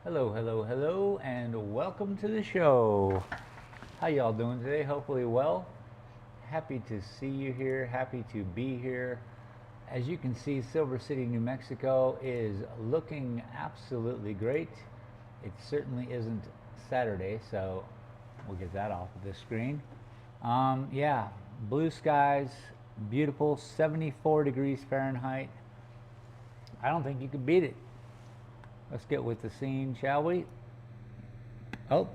Hello, hello, hello, and welcome to the show. How y'all doing today? Hopefully well. Happy to see you here. Happy to be here. As you can see, Silver City, New Mexico is looking absolutely great. It certainly isn't Saturday, so we'll get that off of the screen. Yeah, blue skies, beautiful, 74 degrees Fahrenheit. I don't think you could beat it. Let's get with the scene, shall we? Oh,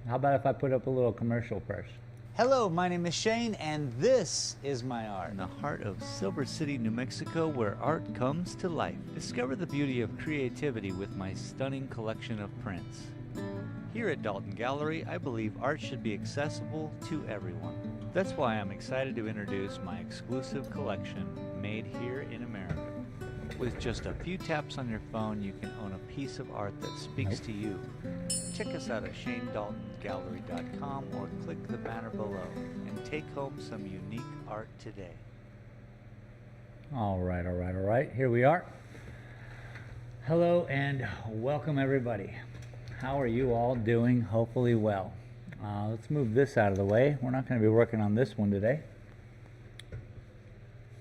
how about if I put up a little commercial first? Hello, my name is Shane, and this is my art. In the heart of Silver City, New Mexico, where art comes to life. Discover the beauty of creativity with my stunning collection of prints. Here at Dalton Gallery, I believe art should be accessible to everyone. That's why I'm excited to introduce my exclusive collection, made here in America. With just a few taps on your phone, you can own a piece of art that speaks to you. Check us out at shanedaltongallery.com or click the banner below and take home some unique art today. All right. Here we are. Hello and welcome, everybody. How are you all doing? Hopefully well. Let's move this out of the way. We're not going to be working on this one today.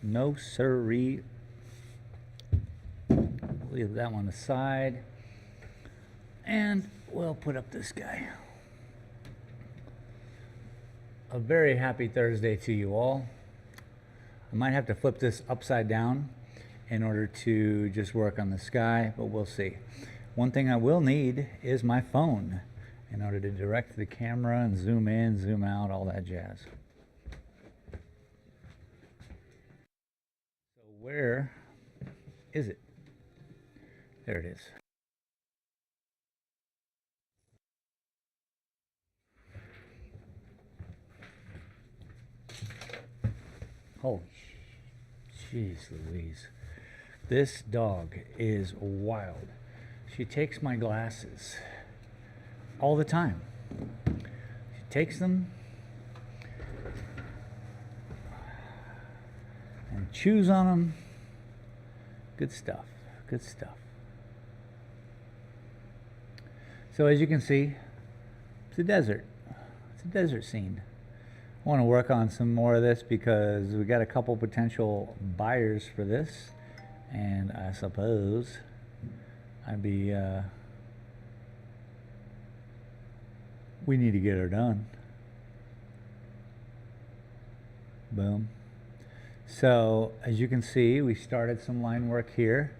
No siree. Leave that one aside. And we'll put up this guy. A very happy Thursday to you all. I might have to flip this upside down in order to just work on the sky, but we'll see. One thing I will need is my phone in order to direct the camera and zoom in, zoom out, all that jazz. So where is it? There it is. Holy jeez Louise. This dog is wild. She takes my glasses all the time. She takes them and chews on them. Good stuff. Good stuff. So as you can see, it's a desert. It's a desert scene. I want to work on some more of this because we got a couple potential buyers for this, and I suppose we need to get her done. Boom. So as you can see, we started some line work here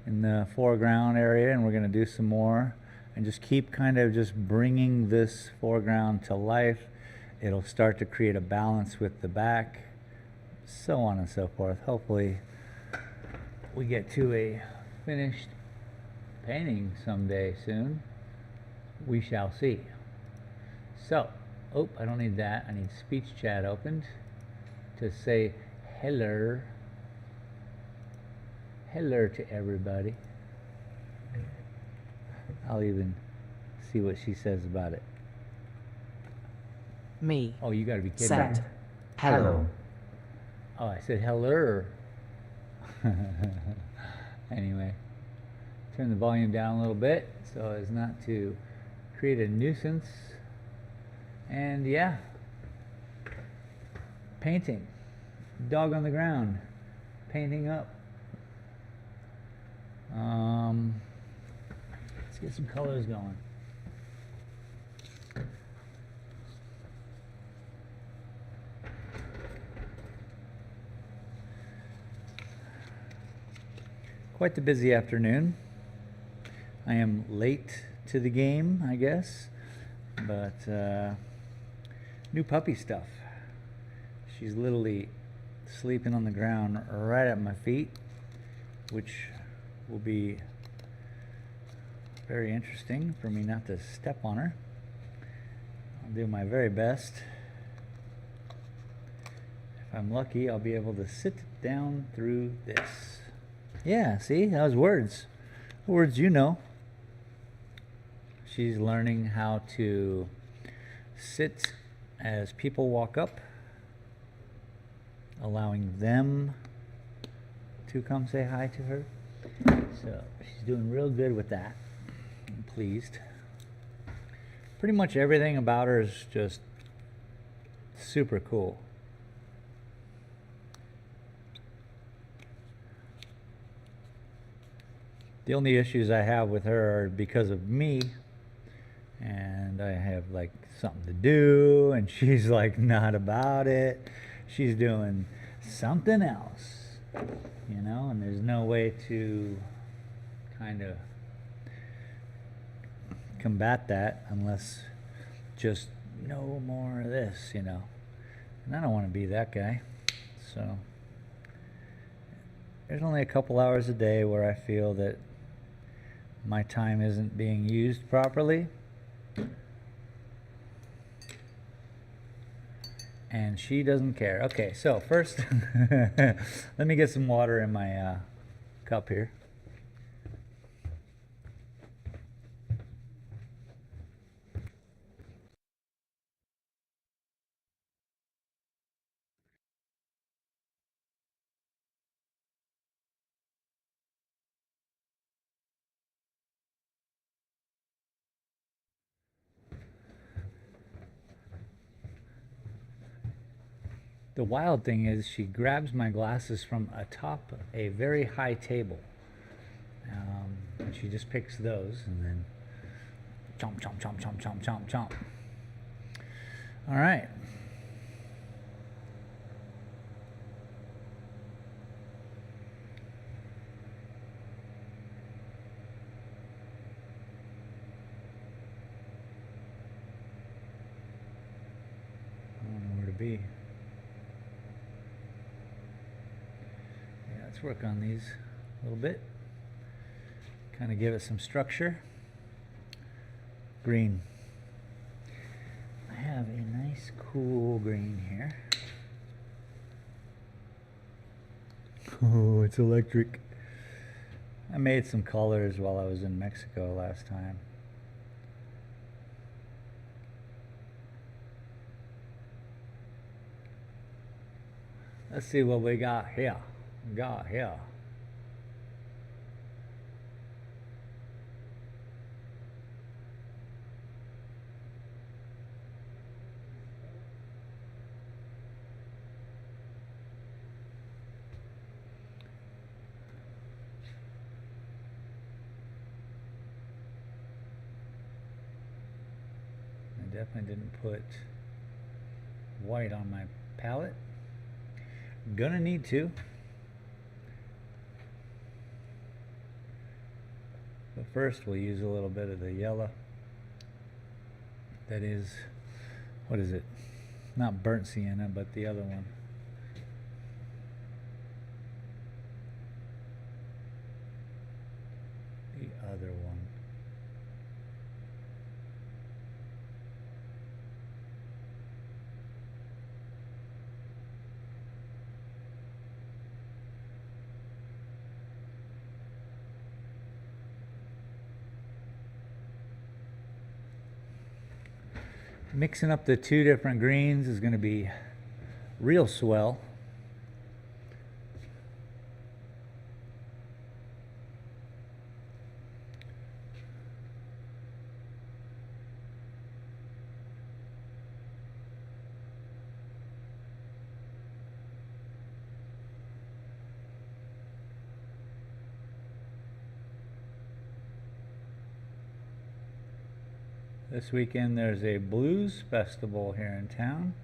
in the foreground area, and we're going to do some more and just keep kind of just bringing this foreground to life. It'll start to create a balance with the back, so on and so forth. Hopefully we get to a finished painting someday soon. We shall see. So, oh, I don't need that. I need speech chat opened to say hello. Hello to everybody. I'll even see what she says about it. Me. Oh, you gotta be kidding Set. me. Hello. Oh, I said hello. Anyway, turn the volume down a little bit so as not to create a nuisance. And yeah, painting. Dog on the ground. Painting up. Let's get some colors going. Quite the busy afternoon. I am late to the game, I guess, but new puppy stuff. She's literally sleeping on the ground right at my feet, which will be very interesting for me not to step on her. I'll do my very best. If I'm lucky, I'll be able to sit down through this. Yeah, see, those words. Words you know. She's learning how to sit as people walk up, allowing them to come say hi to her. So she's doing real good with that. pleased. Pretty much everything about her is just super cool. The only issues I have with her are because of me, and I have like something to do, and she's like not about it. She's doing something else, you know, and there's no way to kind of combat that unless just no more of this, you know. And I don't want to be that guy. So there's only a couple hours a day where I feel that my time isn't being used properly. And she doesn't care. Okay, so first, let me get some water in my cup here. The wild thing is she grabs my glasses from atop a very high table. And she just picks those and then chomp, chomp, chomp, chomp, chomp, chomp, chomp. All right. I don't know where to be. Yeah, let's work on these a little bit. Kind of give it some structure. Green. I have a nice cool green here. Oh, it's electric. I made some colors while I was in Mexico last time. Let's see what we got here. I definitely didn't put white on my palette. Gonna need to. But first we'll use a little bit of the yellow. That is, what is it? Not burnt sienna, but the other one. The other one. Mixing up the two different greens is going to be real swell. This weekend there's a blues festival here in town.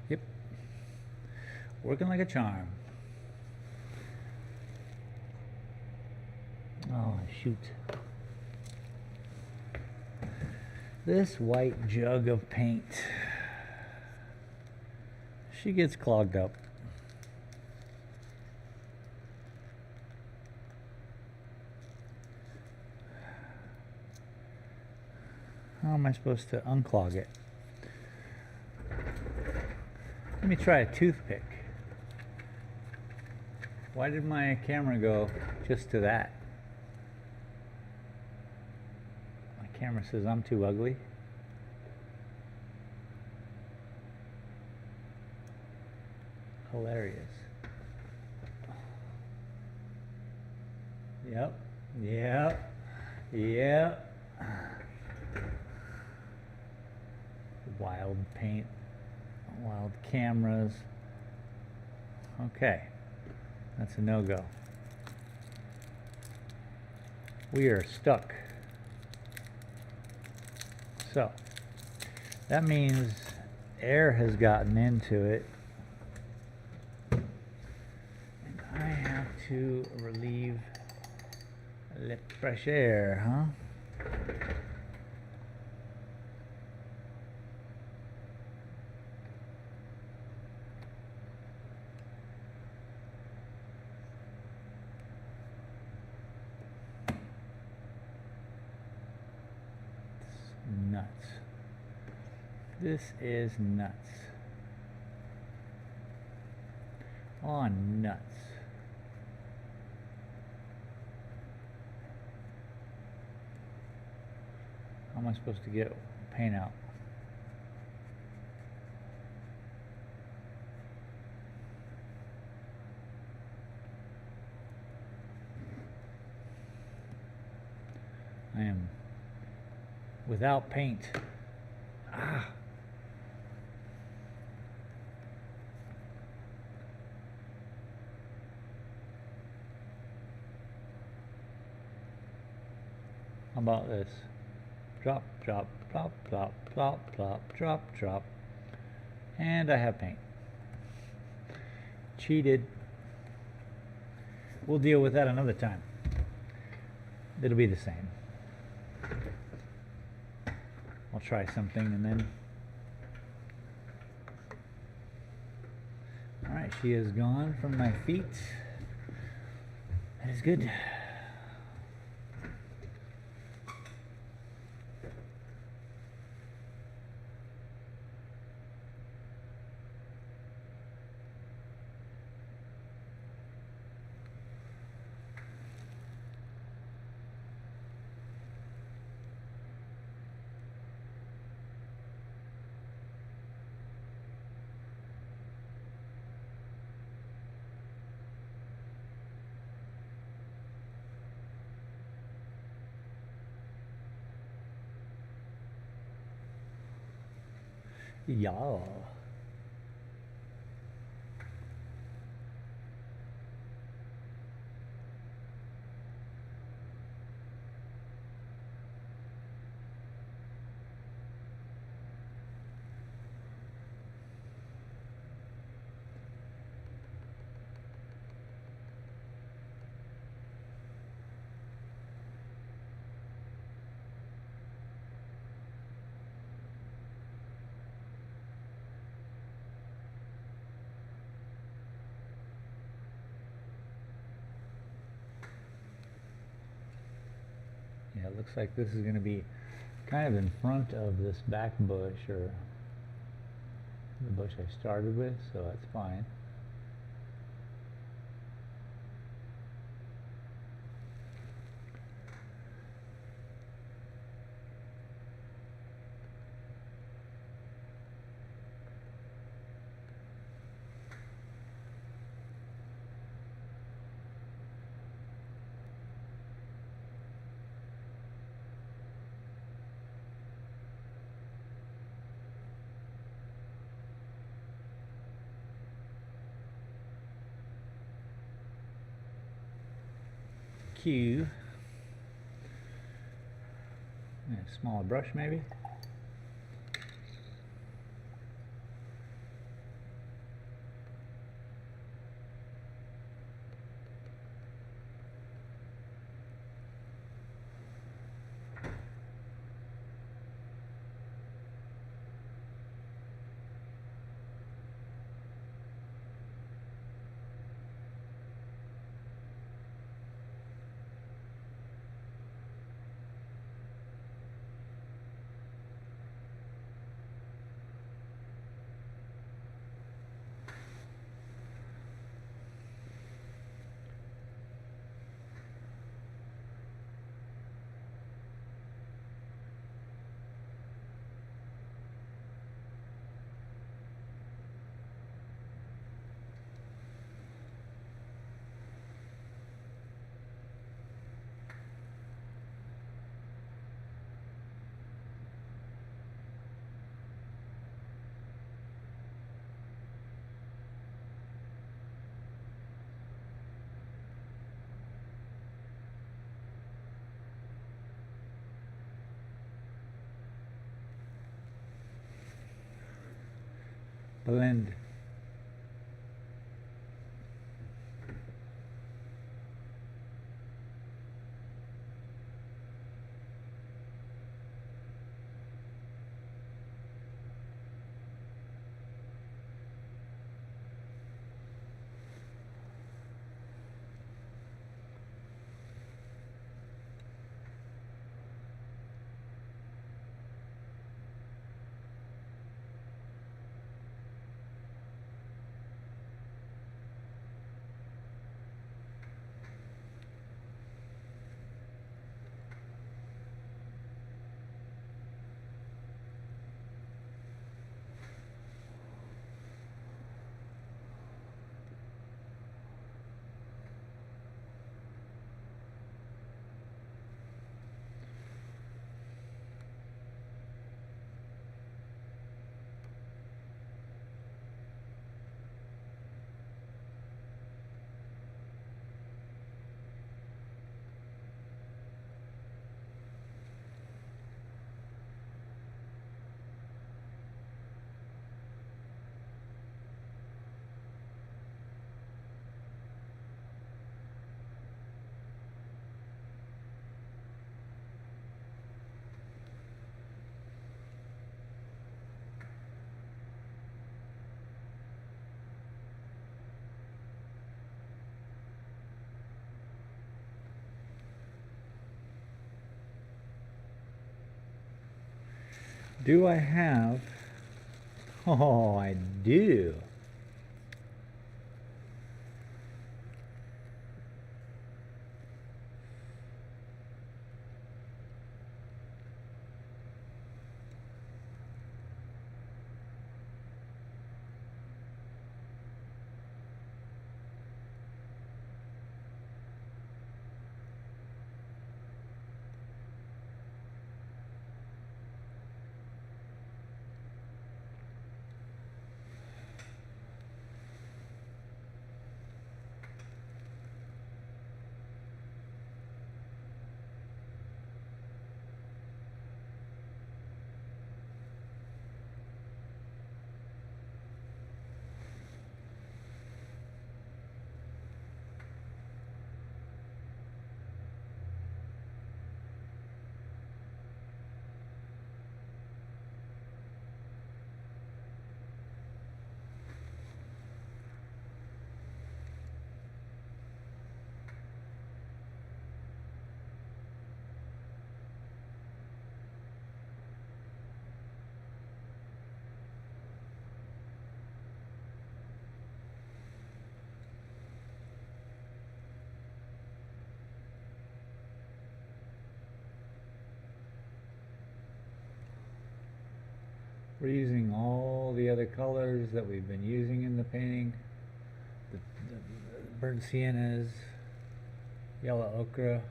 Yep. Working like a charm. Oh, shoot. This white jug of paint. She gets clogged up. How am I supposed to unclog it? Let me try a toothpick. Why did my camera go just to that? My camera says I'm too ugly. Hilarious. Yep, yep, yep. Wild paint, wild cameras. Okay, that's a no-go. We are stuck. So, that means air has gotten into it. And I have to relieve the fresh air, huh? Nuts. This is nuts. Oh, nuts. How am I supposed to get paint out? I am without paint. Ah. How about this? Drop, drop, plop, plop, plop, plop, drop, drop. And I have paint. Cheated. We'll deal with that another time. It'll be the same. I'll try something and then... Alright, she is gone from my feet. That is good. Yeah. Yeah, it looks like this is going to be kind of in front of this back bush, or the bush I started with, so that's fine. Q. And a smaller brush maybe. blend. Do I have? Oh, I do. We're using all the other colors that we've been using in the painting. The burnt siennas, yellow ochre.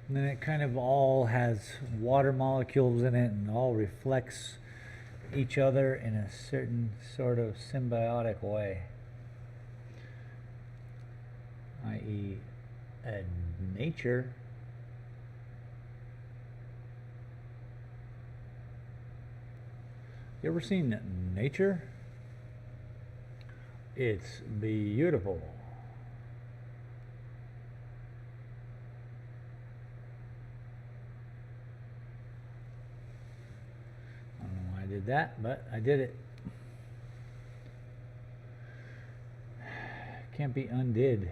And then it kind of all has water molecules in it and all reflects each other in a certain sort of symbiotic way, i.e. nature. You ever seen nature? It's beautiful. I don't know why I did that, but I did it. Can't be undid.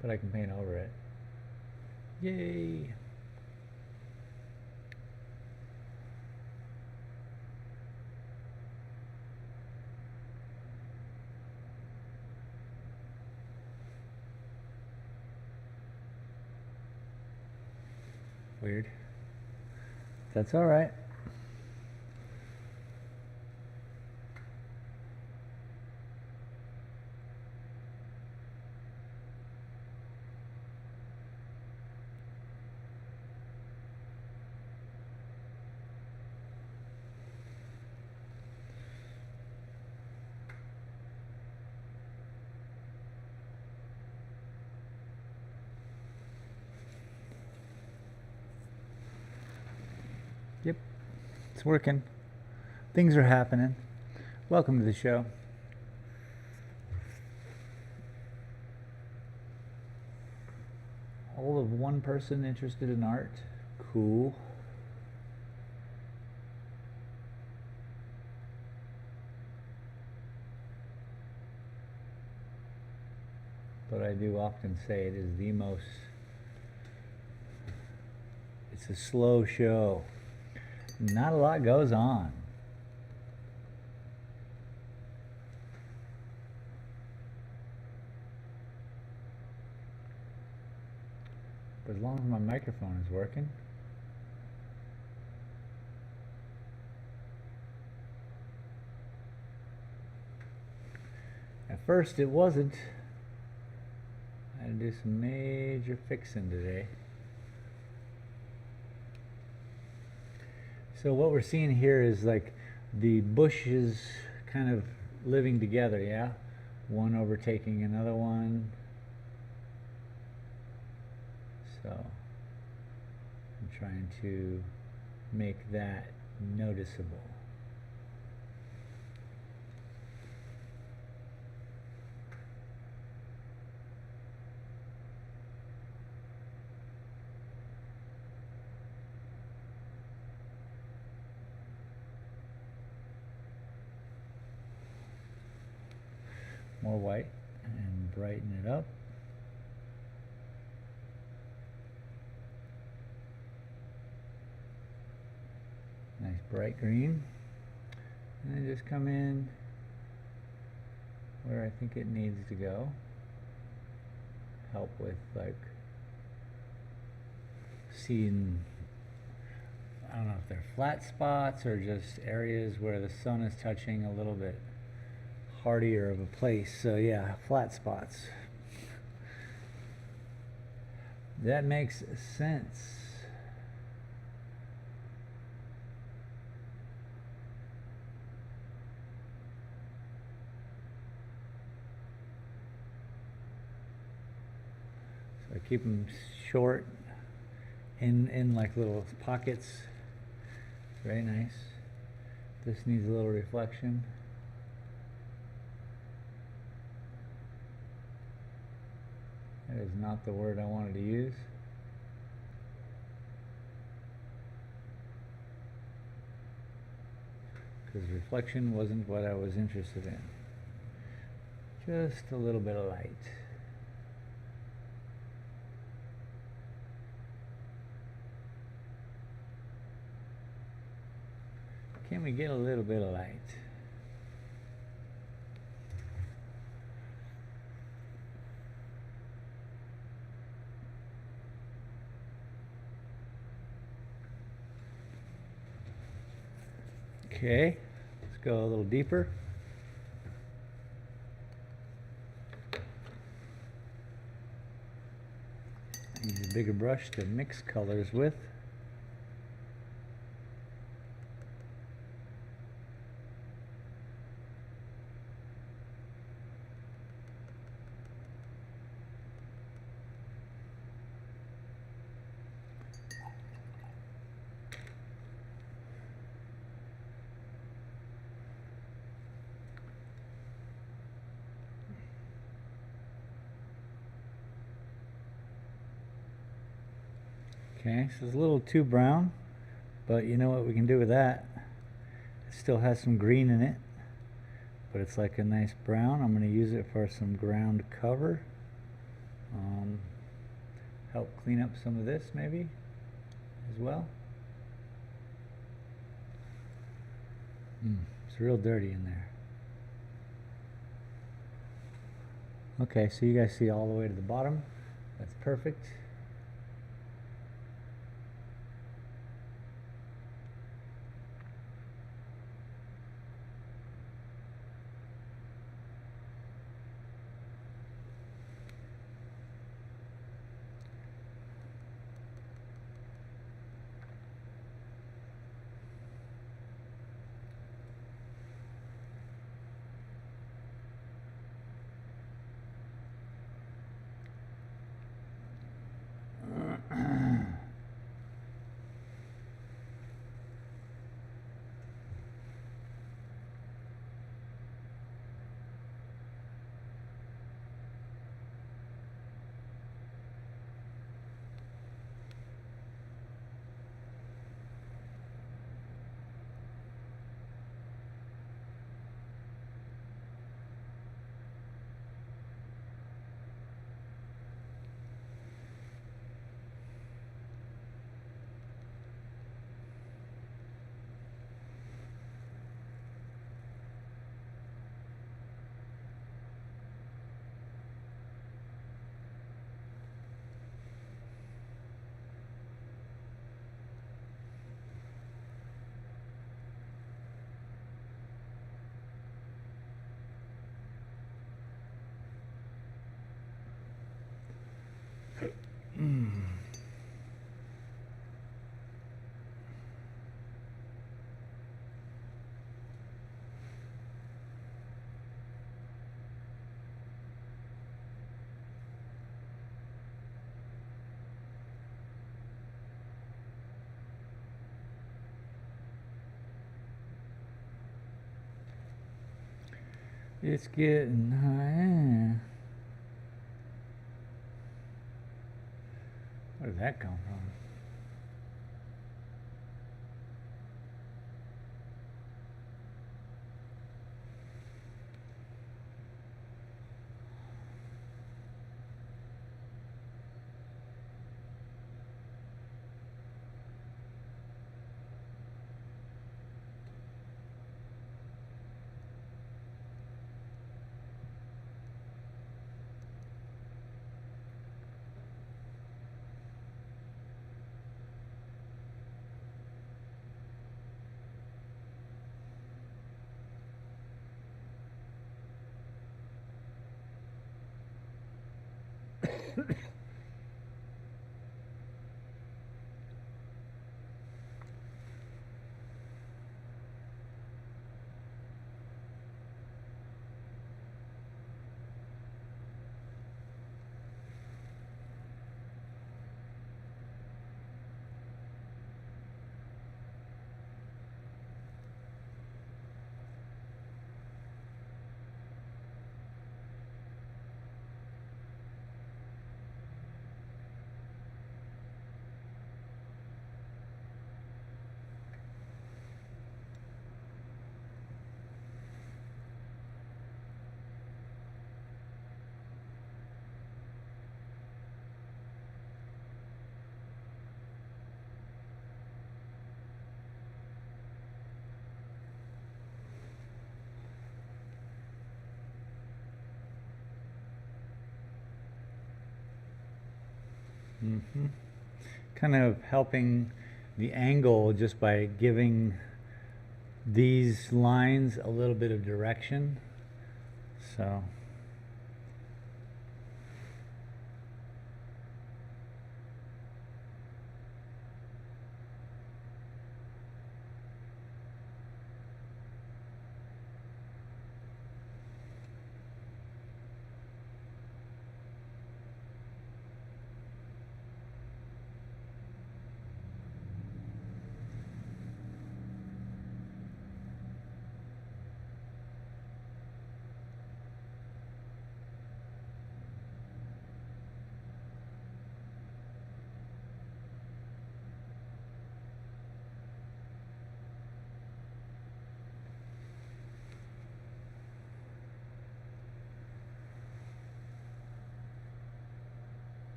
But I can paint over it. Yay! Weird. That's all right. Yep, it's working. Things are happening. Welcome to the show. All of one person interested in art. Cool. But I do often say it is the most, it's a slow show. Not a lot goes on. But as long as my microphone is working. At first it wasn't. I had to do some major fixing today. So what we're seeing here is like the bushes kind of living together, yeah? One overtaking another one. So I'm trying to make that noticeable. More white and brighten it up. Nice bright green. And then just come in where I think it needs to go. Help with like seeing, I don't know if they're flat spots or just areas where the sun is touching a little bit hardier of a place. So yeah, flat spots. That makes sense. So I keep them short in like little pockets. Very nice. This needs a little reflection. That is not the word I wanted to use. Because reflection wasn't what I was interested in. Just a little bit of light. Can we get a little bit of light? Okay, let's go a little deeper. Use a bigger brush to mix colors with. Okay, so it's a little too brown, but you know what we can do with that? It still has some green in it, but it's like a nice brown. I'm going to use it for some ground cover. Help clean up some of this maybe as well. It's real dirty in there. Okay, so you guys see all the way to the bottom. That's perfect. It's getting high. Where did that come from? Kind of helping the angle just by giving these lines a little bit of direction. So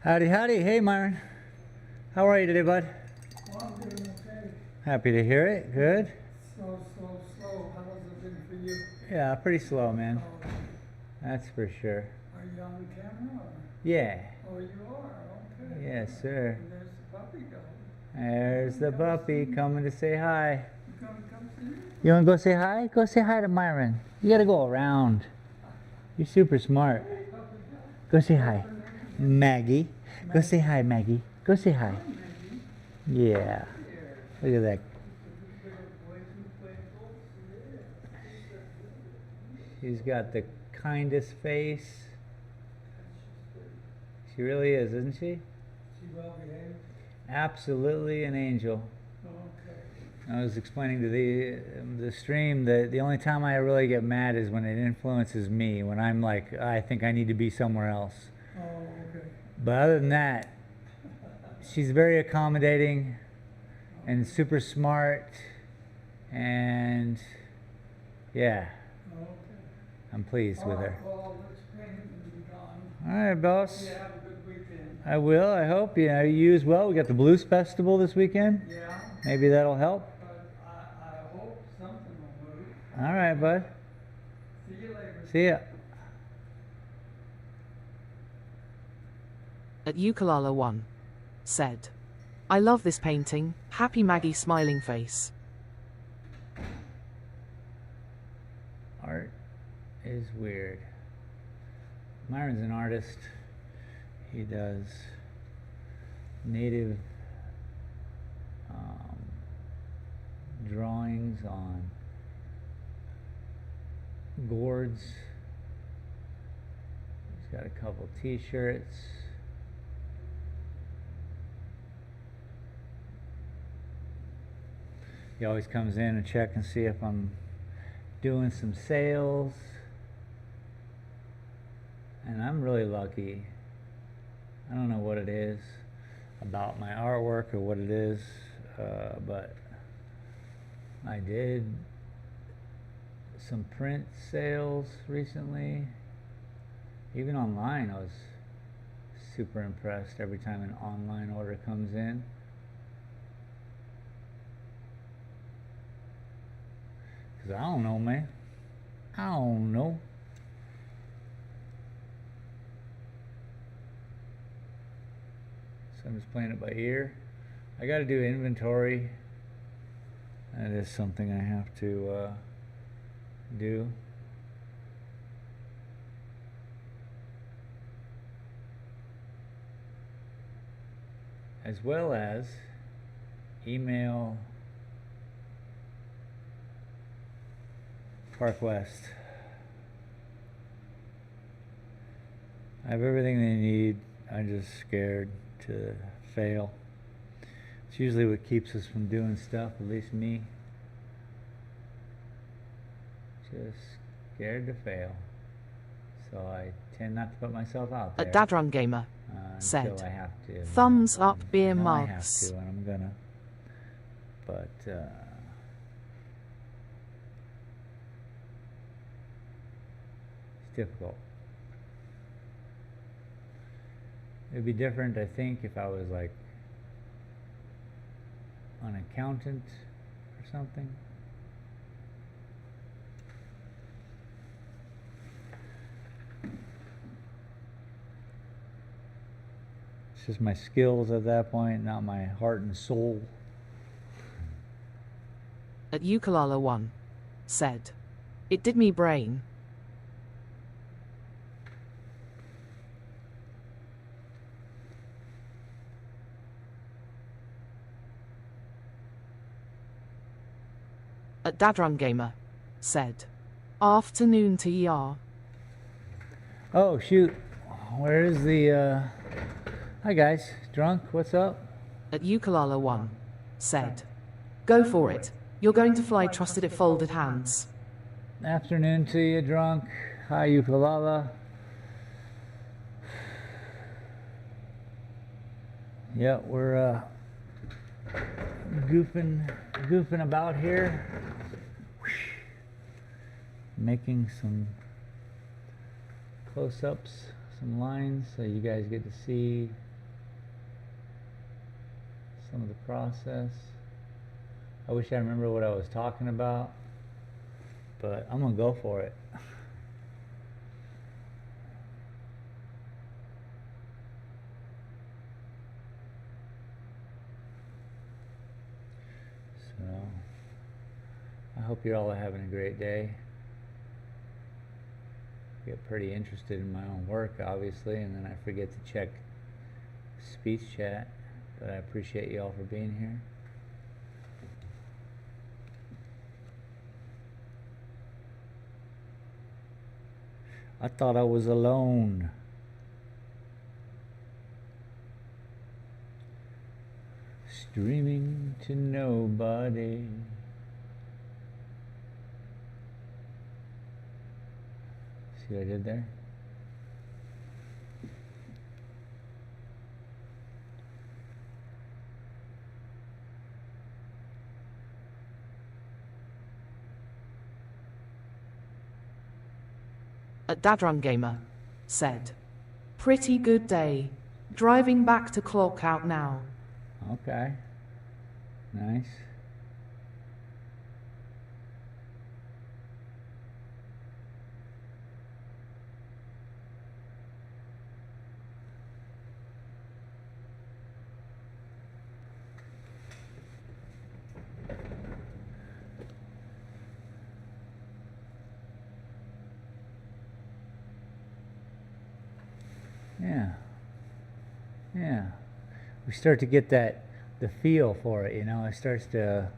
howdy, howdy. Hey, Myron. How are you today, bud? Well, I'm doing okay. Happy to hear it. Good. Slow. How has it been for you? Yeah, pretty slow, man. Oh, That's for sure. are you on camera? Or? Yeah. Oh, you are? Okay. Yes, sir. And there's the puppy going. There's the puppy coming to say hi. You gonna come see me? You want to go say hi? Go say hi to Myron. You got to go around. You're super smart. Go say hi. Maggie. Go say hi, Maggie. Go say hi. Yeah. Look at that. She's got the kindest face. She really is, isn't she? She well behaved? Absolutely an angel. Okay. I was explaining to the stream that the only time I really get mad is when it influences me, when I'm like, I think I need to be somewhere else. Oh, okay. But other than that, she's very accommodating and super smart, and yeah, Okay. I'm pleased with her. Well, let's paint and be gone. All right, boss. You have a good weekend. I will. I hope you as well. We got the Blues Festival this weekend. Yeah. Maybe that'll help. But I hope something will move. All right, bud. See you later. See ya. At Ukulala 1 said, I love this painting, happy Maggie smiling face. Art is weird. Myron's an artist. He does native drawings on gourds. He's got a couple t-shirts. He always comes in and check and see if I'm doing some sales. And I'm really lucky. I don't know what it is about my artwork or what it is, but I did some print sales recently. Even online, I was super impressed every time an online order comes in. Because I don't know, man. I don't know. So I'm just playing it by ear. I got to do inventory. That is something I have to do. As well as email Park West. I have everything they need. I'm just scared to fail. It's usually what keeps us from doing stuff, at least me. Just scared to fail. So I tend not to put myself out there. A Dadrun Gamer said, until I have to. thumbs up beer I know I have mugs. to, and I'm gonna. But it's difficult. It'd be different, I think, if I was like an accountant or something. It's just my skills at that point, not my heart and soul. At Ukulala1 said, it did me brain. At Dadrun Gamer said, afternoon to ya. Oh shoot, where is the hi guys, drunk, what's up? At Ukulala1 said, go for it. You're going to fly trusted it folded hands. Afternoon to you, drunk. Hi, Ukulala. Yeah, we're goofing about here, making some close-ups, some lines, so you guys get to see some of the process. I wish I remember what I was talking about, but I'm gonna go for it. So, I hope you're all having a great day. I get pretty interested in my own work, obviously, and then I forget to check speech chat, but I appreciate you all for being here. I thought I was alone. Streaming to nobody. See what I did there? At Dadrun Gamer said, pretty good day. Driving back to clock out now. Okay. Nice. Yeah. Yeah. We start to get the feel for it, you know. It starts to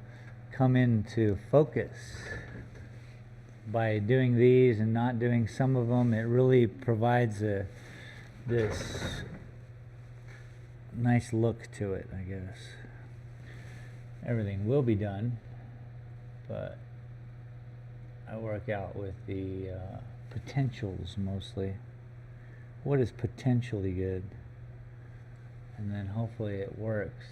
come into focus. By doing these and not doing some of them, it really provides this nice look to it, I guess. Everything will be done, but I work out with the potentials mostly. What is potentially good? And then hopefully it works.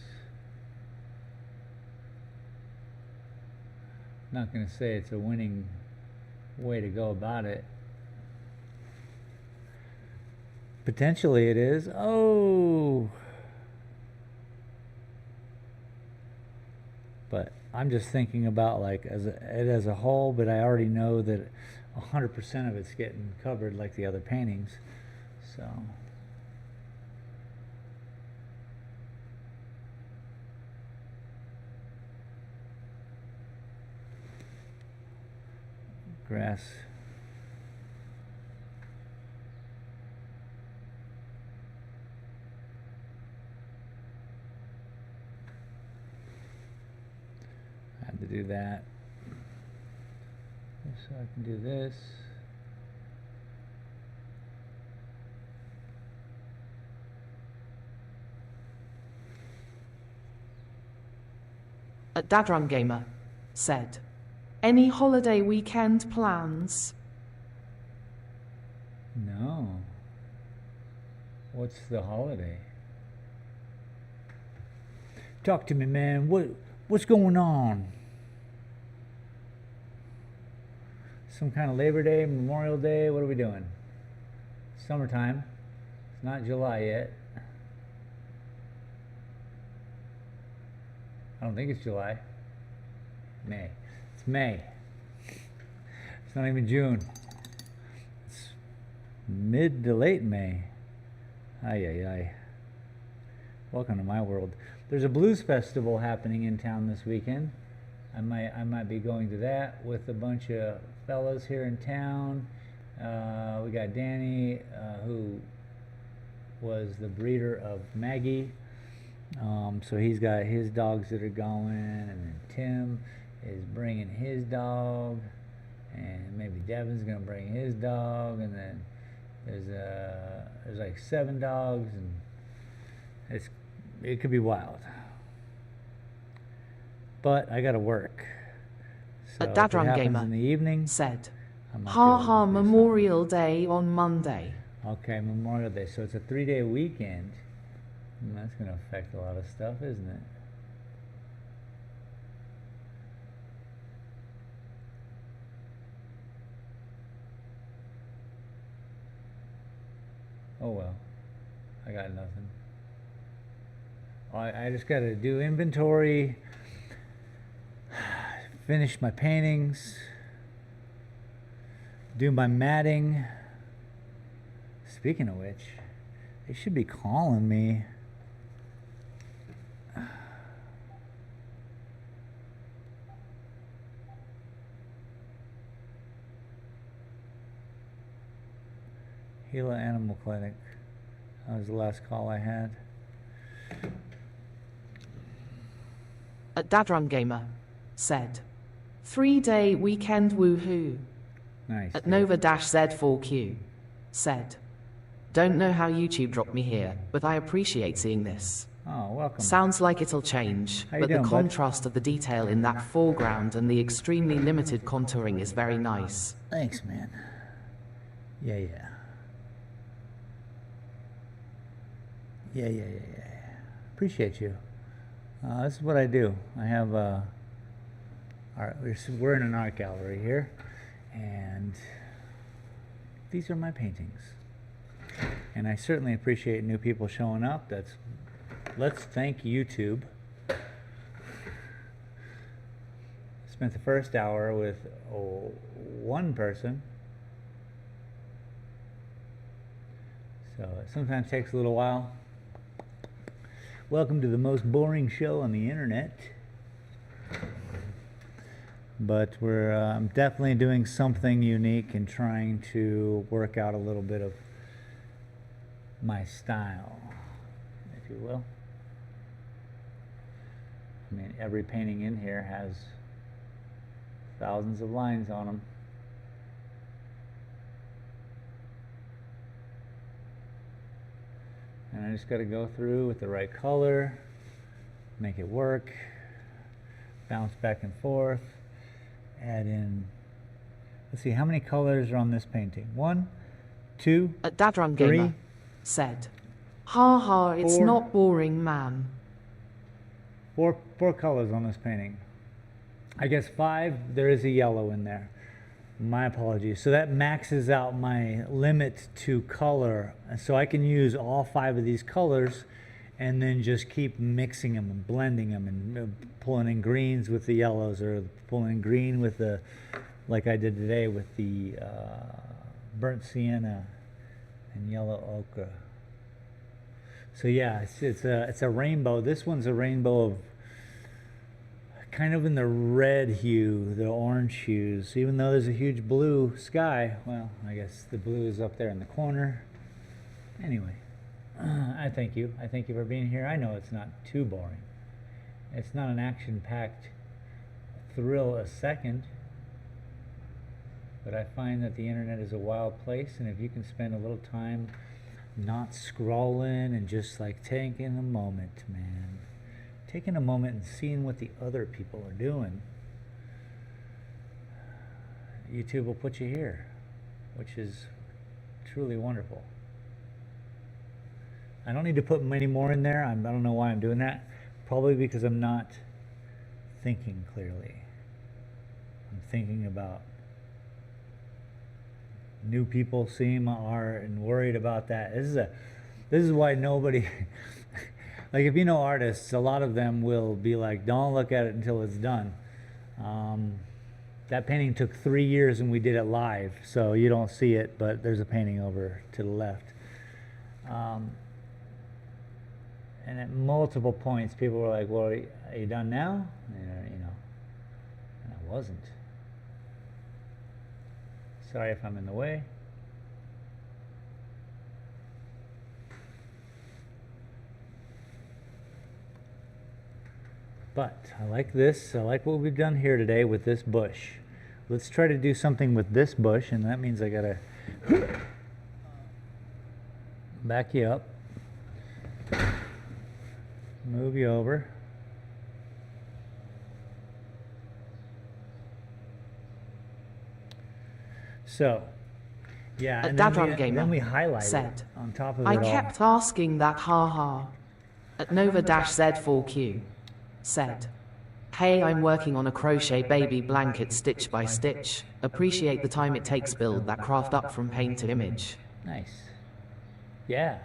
I'm not going to say it's a winning way to go about it. Potentially it is. Oh! But I'm just thinking about like as a whole, but I already know that 100% of it's getting covered like the other paintings. So grass. I had to do that. So I can do this. A Dadrum Gamer said, "Any holiday weekend plans?" No. What's the holiday? Talk to me, man. What's going on? Some kind of Labor Day, Memorial Day? What are we doing? Summertime. It's not July yet. I don't think it's July. May. It's May. It's not even June. It's mid to late May. Ay, ay, ay. Welcome to my world. There's a blues festival happening in town this weekend. I might be going to that with a bunch of fellas here in town. We got Danny, who was the breeder of Maggie. So he's got his dogs that are going, and then Tim is bringing his dog, and maybe Devin's gonna bring his dog, and then there's like 7 dogs, and it could be wild. But I gotta work. So A Dadrum Gamer in the evening said, I might be "Ha able to ha, do Memorial Day on Monday." something. Okay, Memorial Day. So it's a 3-day weekend. That's gonna affect a lot of stuff, isn't it? Oh well, I got nothing. I just got to do inventory, finish my paintings, do my matting. Speaking of which, they should be calling me. Gila Animal Clinic. That was the last call I had. A Dadrum Gamer said, 3-day weekend woohoo. Nice. At dude. Nova-Z4Q said, "Don't know how YouTube dropped me here, but I appreciate seeing this. Oh, welcome. Sounds like it'll change, How you but doing, the bud? contrast of the detail in that foreground and the extremely limited contouring is very nice." Thanks, man. Yeah. Yeah. Appreciate you. This is what I do. I have we're in an art gallery here, and these are my paintings. And I certainly appreciate new people showing up. Let's thank YouTube. Spent the first hour with one person. So it sometimes takes a little while. Welcome to the most boring show on the internet. But I'm definitely doing something unique and trying to work out a little bit of my style, if you will. I mean, every painting in here has thousands of lines on them. And I just got to go through with the right color, make it work, bounce back and forth, add in, let's see, how many colors are on this painting? 1, 2, Dadrun 3, Gamer said, "Ha ha, it's 4. not boring, man." Four colors on this painting. I guess 5, there is a yellow in there. My apologies. So that maxes out my limit to color. And so I can use all 5 of these colors and then just keep mixing them and blending them and pulling in greens with the yellows, or pulling in green with the, like I did today with the burnt sienna and yellow ochre. So yeah, it's a rainbow. This one's a rainbow of kind of in the red hue, the orange hues. Even though there's a huge blue sky, well, I guess the blue is up there in the corner. Anyway, I thank you. I thank you for being here. I know it's not too boring. It's not an action-packed thrill a second, but I find that the internet is a wild place, and if you can spend a little time not scrolling and just like taking a moment, man, taking a moment and seeing what the other people are doing, YouTube will put you here, which is truly wonderful. I don't need to put many more in there. I don't know why I'm doing that. Probably because I'm not thinking clearly. I'm thinking about new people seeing my art and worried about that. This is why nobody like, if you know artists, a lot of them will be like, don't look at it until it's done. That painting took 3 years and we did it live, so you don't see it, but there's a painting over to the left. And at multiple points, people were like, well, are you done now? And I wasn't. Sorry if I'm in the way. But I like this. I like what we've done here today with this bush. Let's try to do something with this bush, and that means I gotta back you up, move you over. So, yeah, and then we highlight said, it on top of "I it all. kept asking that, ha." At Nova-Z4Q said, "Hey, I'm working on a crochet baby blanket stitch by stitch. Appreciate the time it takes build that craft up from paint to image." Nice. Yeah.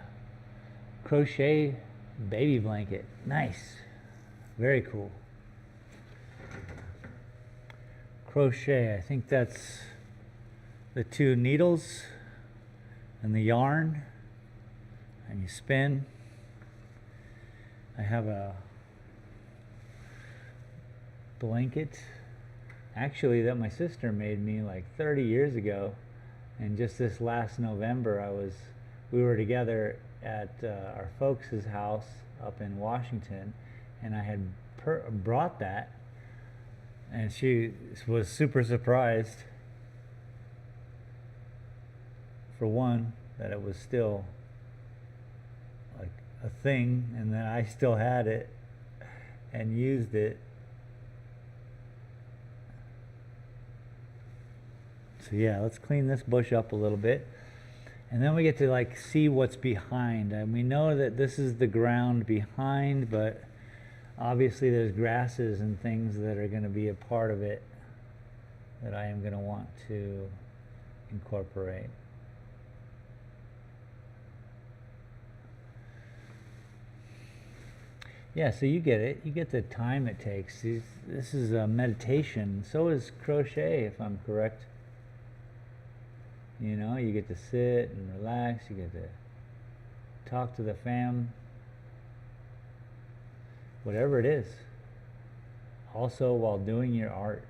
Crochet baby blanket. Nice. Very cool. Crochet, I think that's the 2 needles and the yarn, and you spin. I have a blanket actually that my sister made me like 30 years ago, and just this last November we were together at our folks' house up in Washington, and I had brought that, and she was super surprised, for one, that it was still like a thing and that I still had it and used it. So yeah, let's clean this bush up a little bit, and then we get to like see what's behind. And we know that this is the ground behind, but obviously there's grasses and things that are going to be a part of it that I am going to want to incorporate. Yeah, so you get it. You get the time it takes. This is a meditation. So is crochet, if I'm correct. You know, you get to sit and relax. You get to talk to the fam. Whatever it is. Also while doing your art.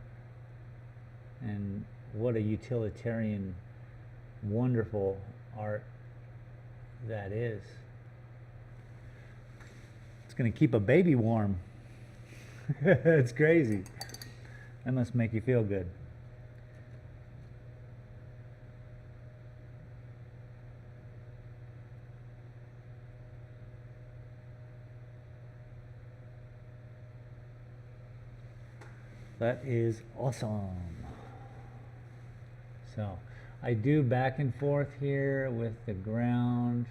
And what a utilitarian, wonderful art that is. It's going to keep a baby warm. It's crazy. That must make you feel good. That is awesome. So I do back and forth here with the ground,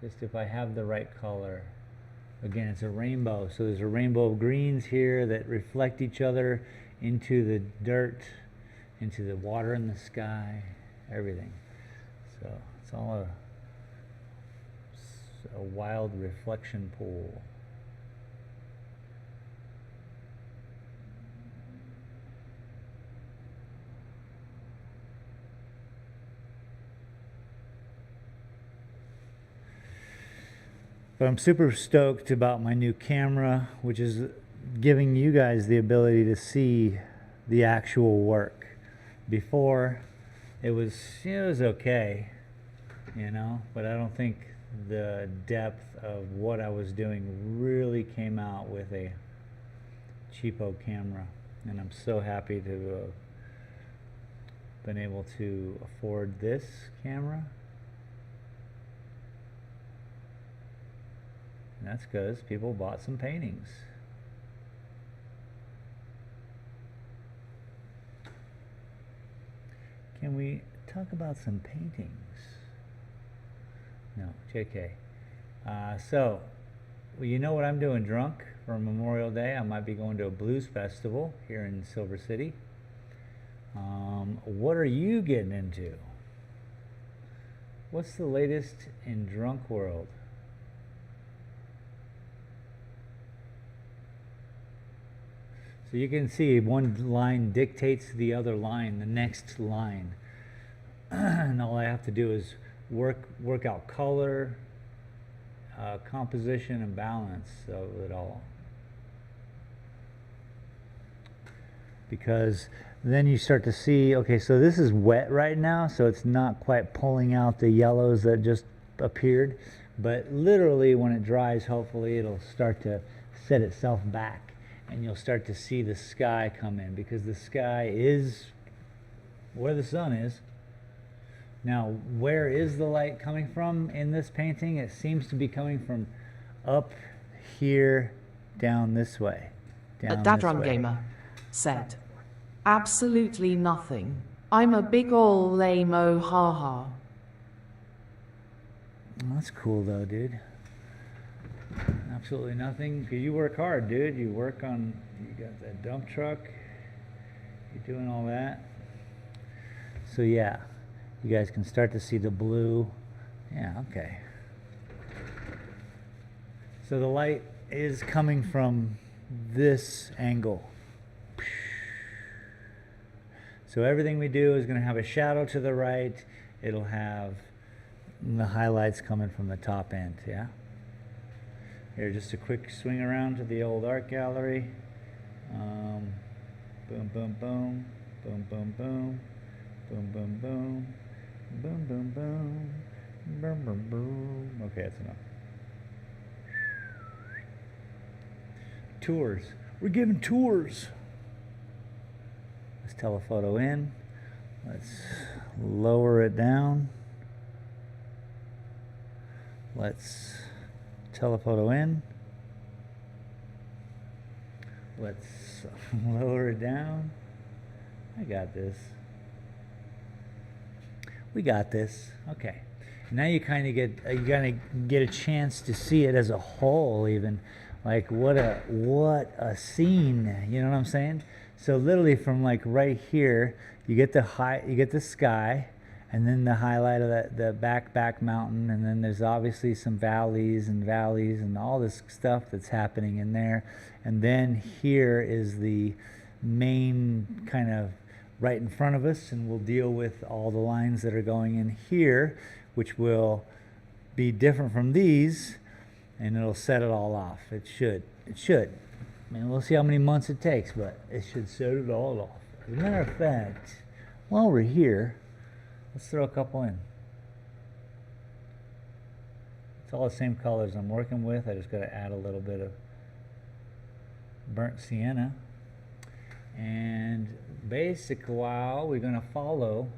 just if I have the right color. Again, it's a rainbow, so there's a rainbow of greens here that reflect each other into the dirt, into the water in the sky, everything. So it's all a wild reflection pool. But I'm super stoked about my new camera, which is giving you guys the ability to see the actual work. Before, it was okay, you know, but I don't think the depth of what I was doing really came out with a cheapo camera. And I'm so happy to have been able to afford this camera. And that's because people bought some paintings. Can we talk about some paintings? No, JK. So, well, you know what I'm doing drunk for Memorial Day? I might be going to a blues festival here in Silver City. What are you getting into? What's the latest in drunk world? So you can see one line dictates the other line, the next line. And all I have to do is work out color, composition, and balance of it all. Because then you start to see, okay, so this is wet right now, so it's not quite pulling out the yellows that just appeared. But literally when it dries, hopefully it'll start to set itself back. And you'll start to see the sky come in, because the sky is where the sun is. Now, where is the light coming from in this painting? It seems to be coming from up here, down this way. A Dadron Gamer said, absolutely nothing. I'm a big ol' lame-o, ha-ha. That's cool though, dude. Absolutely nothing, because you work hard, dude. You work on, you got that dump truck, you're doing all that. So yeah, you guys can start to see the blue. Yeah, okay. So the light is coming from this angle. So everything we do is going to have a shadow to the right. It'll have the highlights coming from the top end, yeah? Here, just a quick swing around to the old art gallery. Boom, boom, boom, boom, boom, boom, boom, boom, boom, boom, boom, boom, boom, boom, boom, boom. Okay, that's enough. Tours. We're giving tours. Let's telephoto in. Let's lower it down. Let's telephoto in. Let's lower it down. I got this. We got this. Okay. Now you kind of get a chance to see it as a whole, even like what a scene. You know what I'm saying? So literally from like right here, you get the sky. And then the highlight of the back mountain, and then there's obviously some valleys and all this stuff that's happening in there. And then here is the main kind of right in front of us, and we'll deal with all the lines that are going in here, which will be different from these, and it'll set it all off. It should. I mean, we'll see how many months it takes, but it should set it all off. As a matter of fact, while we're here, let's throw a couple in. all the same colors I'm working with. I just got to add a little bit of burnt sienna. And basically, while we're going to follow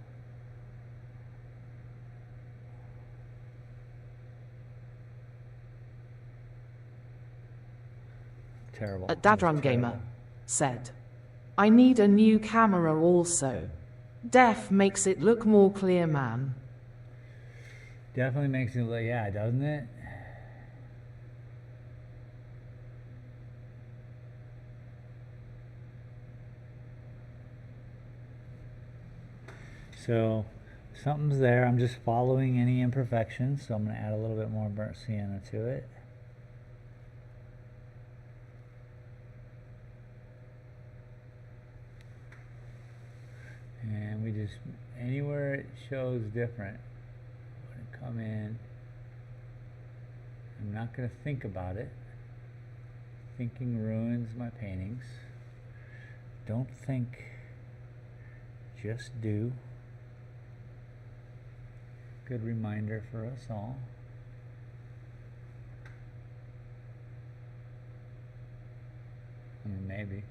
terrible. A Dadrun Gamer said, I need a new camera also. Def makes it look more clear, man. Definitely makes it look, yeah, doesn't it? So something's there. I'm just following any imperfections, so I'm going to add a little bit more burnt sienna to it. And we just, anywhere it shows different, I'm going to come in. I'm not going to think about it. Thinking ruins my paintings. Don't think, just do. Good reminder for us all. I mean, maybe.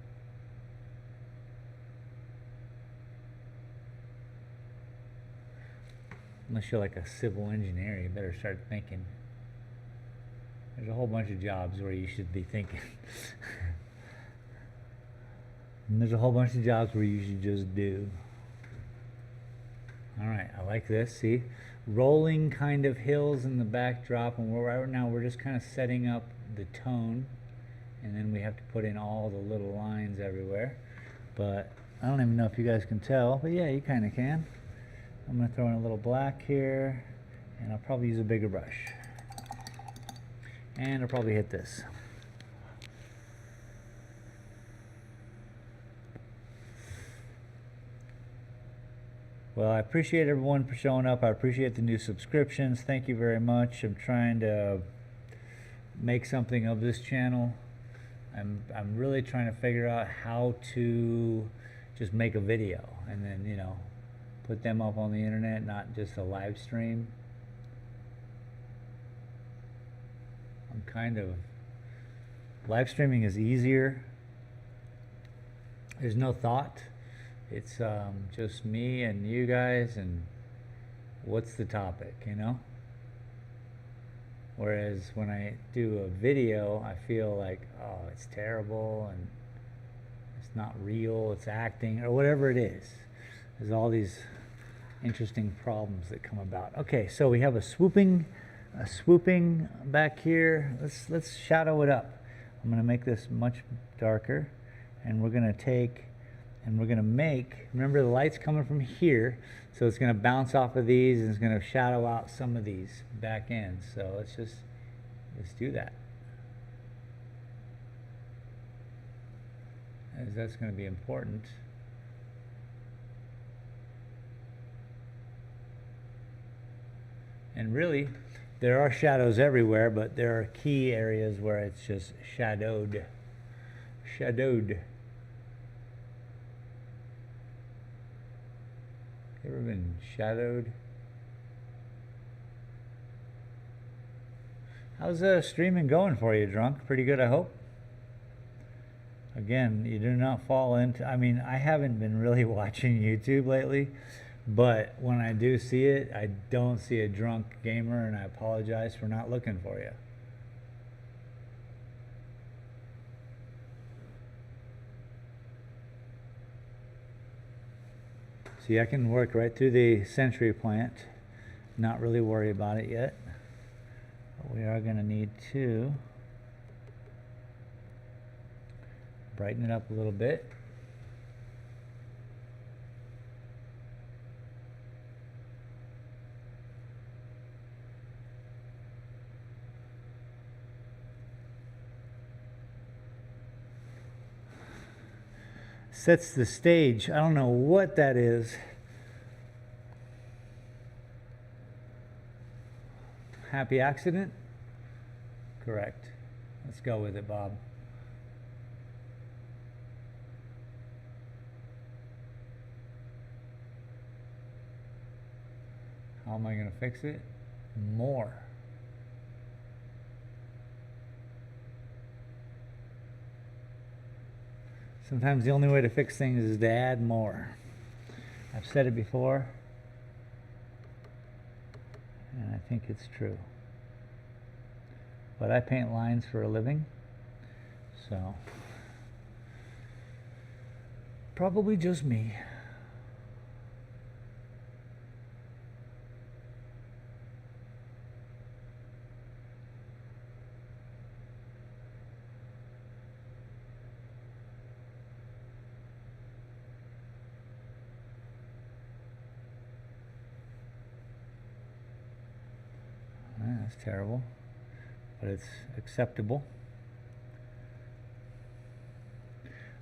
Unless you're like a civil engineer, you better start thinking. There's a whole bunch of jobs where you should be thinking. And there's a whole bunch of jobs where you should just do. All right, I like this. See, rolling kind of hills in the backdrop, and right now we're just kind of setting up the tone, and then we have to put in all the little lines everywhere. But I don't even know if you guys can tell, but yeah, you kind of can. I'm going to throw in a little black here, and I'll probably use a bigger brush. And I'll probably hit this. Well, I appreciate everyone for showing up. I appreciate the new subscriptions. Thank you very much. I'm trying to make something of this channel. I'm really trying to figure out how to just make a video and then, you know, put them up on the internet, not just a live stream. I'm kind of, live streaming is easier. There's no thought. It's just me and you guys, and what's the topic, you know? Whereas when I do a video, I feel like, oh, it's terrible and it's not real, it's acting, or whatever it is. There's all these interesting problems that come about. Okay, so we have a swooping back here. Let's shadow it up. I'm going to make this much darker, and we're going to take and we're going to make, remember the light's coming from here, so it's going to bounce off of these and it's going to shadow out some of these back ends. So let's do that. As that's going to be important. And really, there are shadows everywhere, but there are key areas where it's just shadowed. Ever been shadowed? How's streaming going for you, Drunk? Pretty good, I hope. Again, you do not fall into, I mean, I haven't been really watching YouTube lately, but when I do see it, I don't see a drunk gamer, and I apologize for not looking for you. See, I can work right through the century plant, not really worry about it yet. But we are going to need to brighten it up a little bit. Sets the stage. I don't know what that is. Happy accident? Correct. Let's go with it, Bob. How am I going to fix it? More. Sometimes the only way to fix things is to add more. I've said it before, and I think it's true. But I paint lines for a living, so probably just me. That's terrible, but it's acceptable.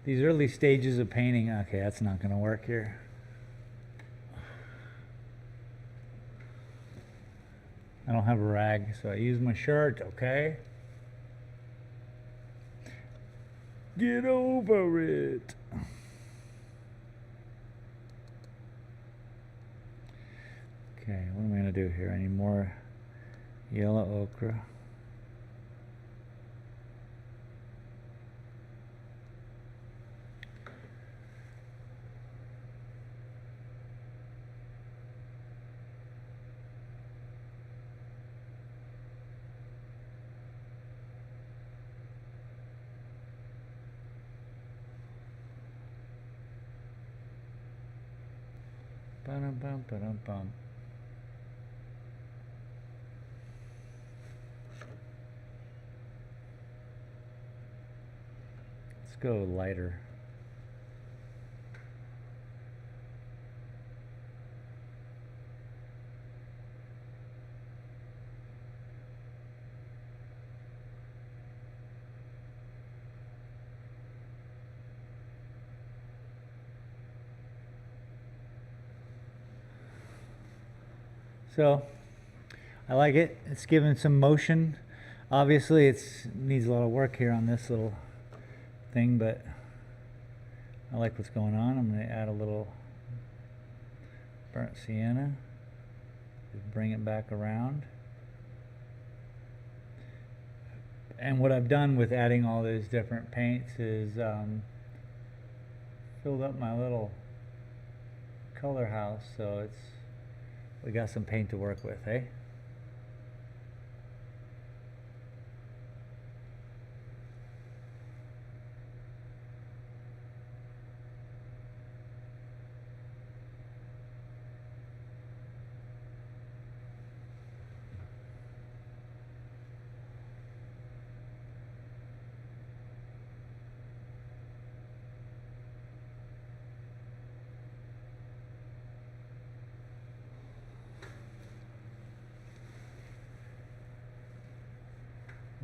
These early stages of painting, okay, that's not going to work here. I don't have a rag, so I use my shirt, okay? Get over it. Okay, what am I going to do here? I need more yellow ochre. Ba-dum-bum. Let's go lighter. So I like it. It's given some motion. Obviously it needs a lot of work here on this little thing, but I like what's going on. I'm going to add a little burnt sienna. Just bring it back around. And what I've done with adding all those different paints is filled up my little color house, so we got some paint to work with, eh?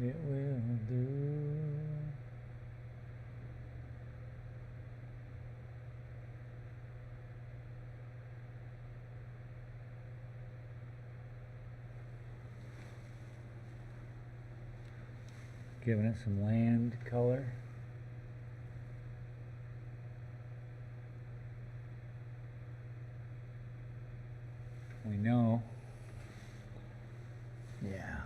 It will do. Giving it some land color. We know. Yeah.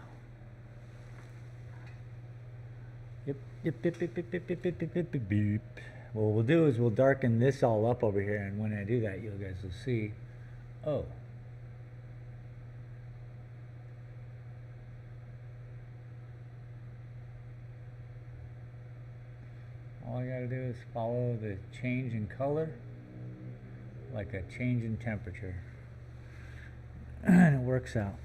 Yep. What we'll do is we'll darken this all up over here, and when I do that, you guys will see, oh. All I gotta do is follow the change in color, like a change in temperature, and it works out.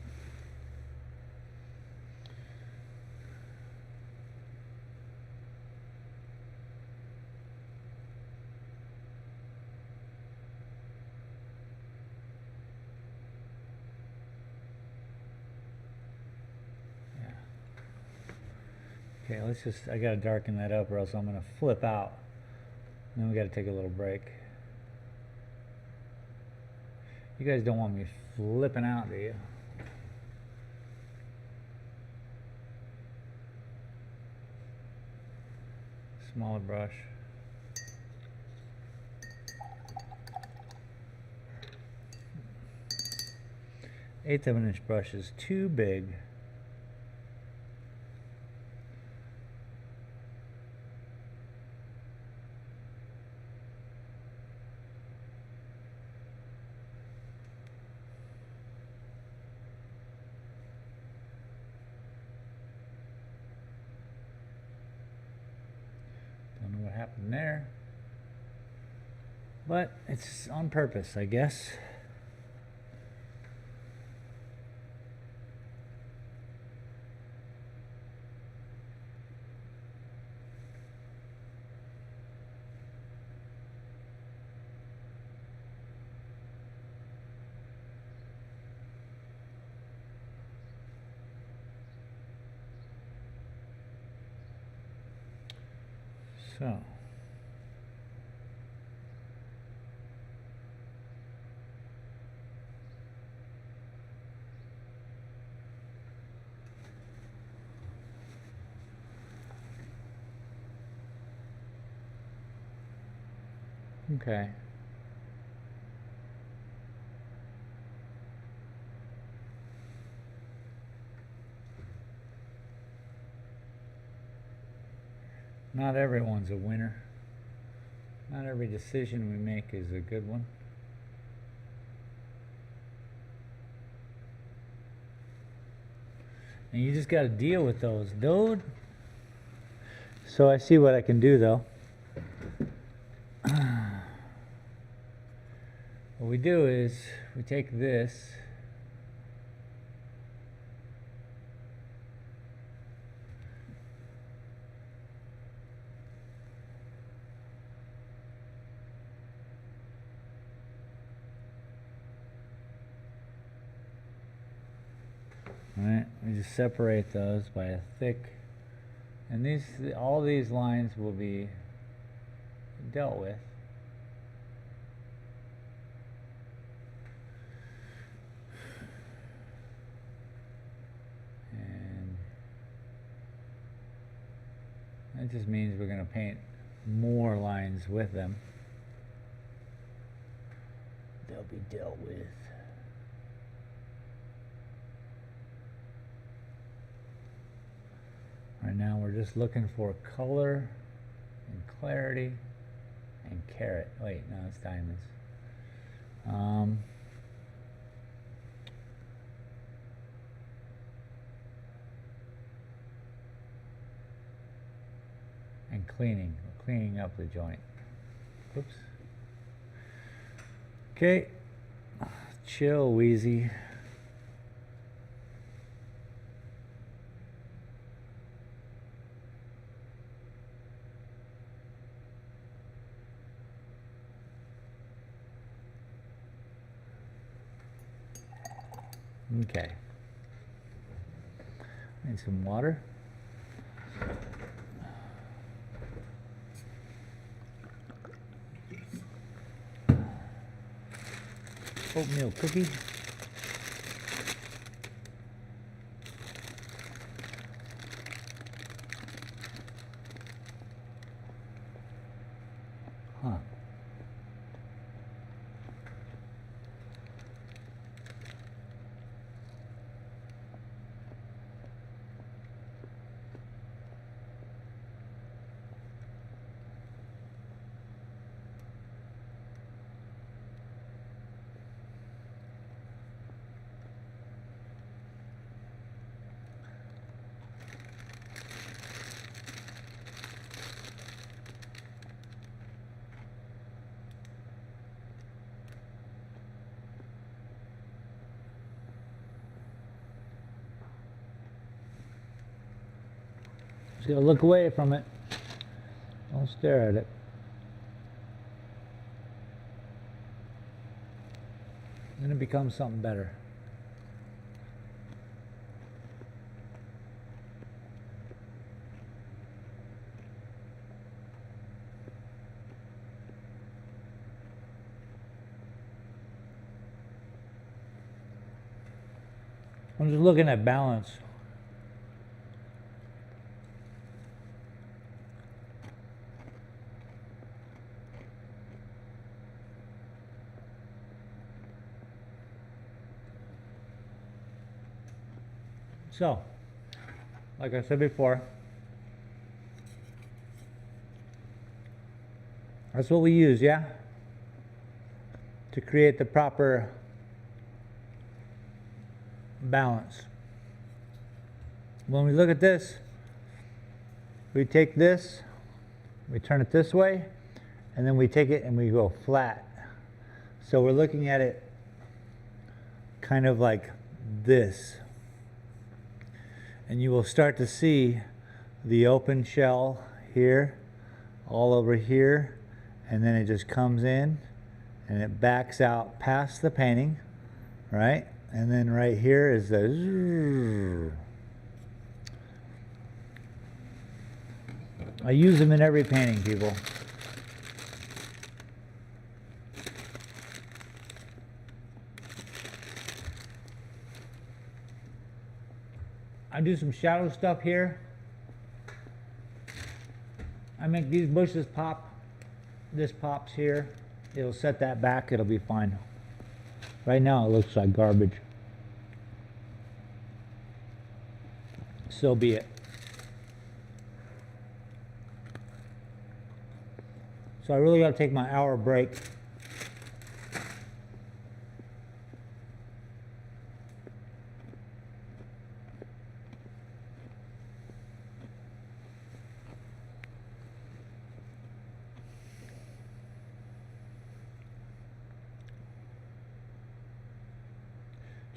Okay, I gotta darken that up or else I'm gonna flip out. And then we gotta take a little break. You guys don't want me flipping out, do you? Smaller brush. 1/8 of an inch brush is too big. in there. But it's on purpose, I guess. So, okay. Not everyone's a winner. Not every decision we make is a good one. And you just got to deal with those, dude. So I see what I can do, though. What we do is we take this. Alright, we just separate those by a thick, and all these lines will be dealt with. And that just means we're going to paint more lines with them. They'll be dealt with. Right now we're just looking for color and clarity and carrot. Wait, no, it's diamonds. And cleaning. We're cleaning up the joint. Oops. Okay. Chill, Wheezy. Okay. Need some water. Oatmeal cookie. Huh. Just gotta look away from it. Don't stare at it. Then it becomes something better. I'm just looking at balance. So, like I said before, that's what we use, yeah? To create the proper balance. When we look at this, we take this, We turn it this way, and then we take it and we go flat. So we're looking at it kind of like this. And you will start to see the open shell here, all over here, and then it just comes in and it backs out past the painting, right? And then right here is the... I use them in every painting, people. I do some shadow stuff here. I make these bushes pop. This pops here. It'll set that back. It'll be fine. Right now it looks like garbage. So be it. So I really got to take my hour break.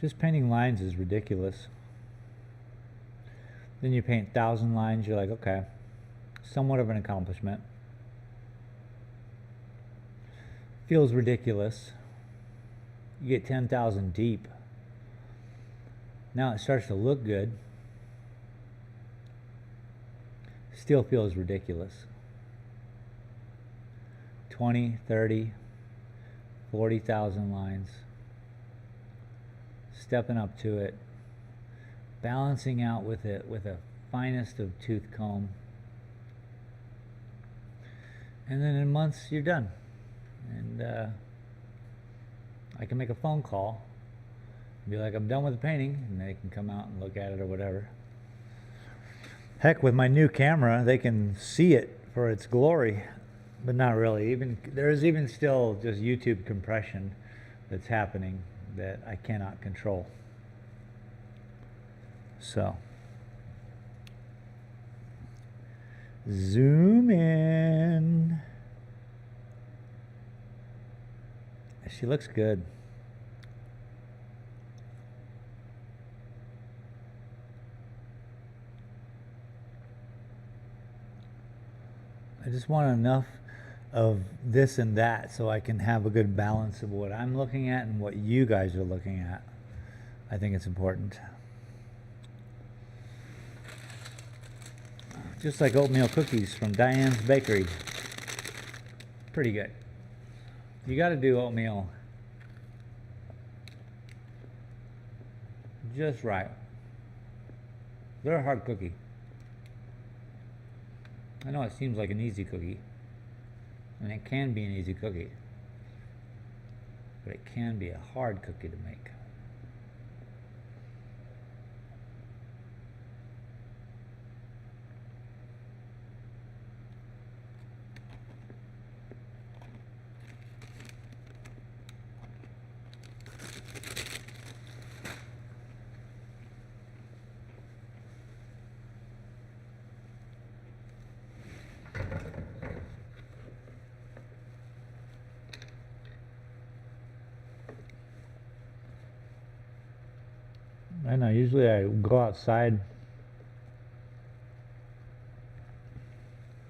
Just painting lines is ridiculous. Then you paint 1,000 lines, you're like, okay, somewhat of an accomplishment. Feels ridiculous. You get 10,000 deep. Now it starts to look good. Still feels ridiculous. 20, 30, 40,000 lines. Stepping up to it, balancing out with it with a finest of tooth comb, and then in months you're done. And I can make a phone call and be like, I'm done with the painting, and they can come out and look at it or whatever. Heck, with my new camera they can see it for its glory, but not really. There's even still just YouTube compression that's happening that I cannot control. So, zoom in. She looks good. I just want enough of this and that so I can have a good balance of what I'm looking at and what you guys are looking at. I think it's important. Just like oatmeal cookies from Diane's Bakery. Pretty good. You got to do oatmeal just right. They're a hard cookie. I know it seems like an easy cookie. And it can be an easy cookie, but it can be a hard cookie to make. I know, usually I go outside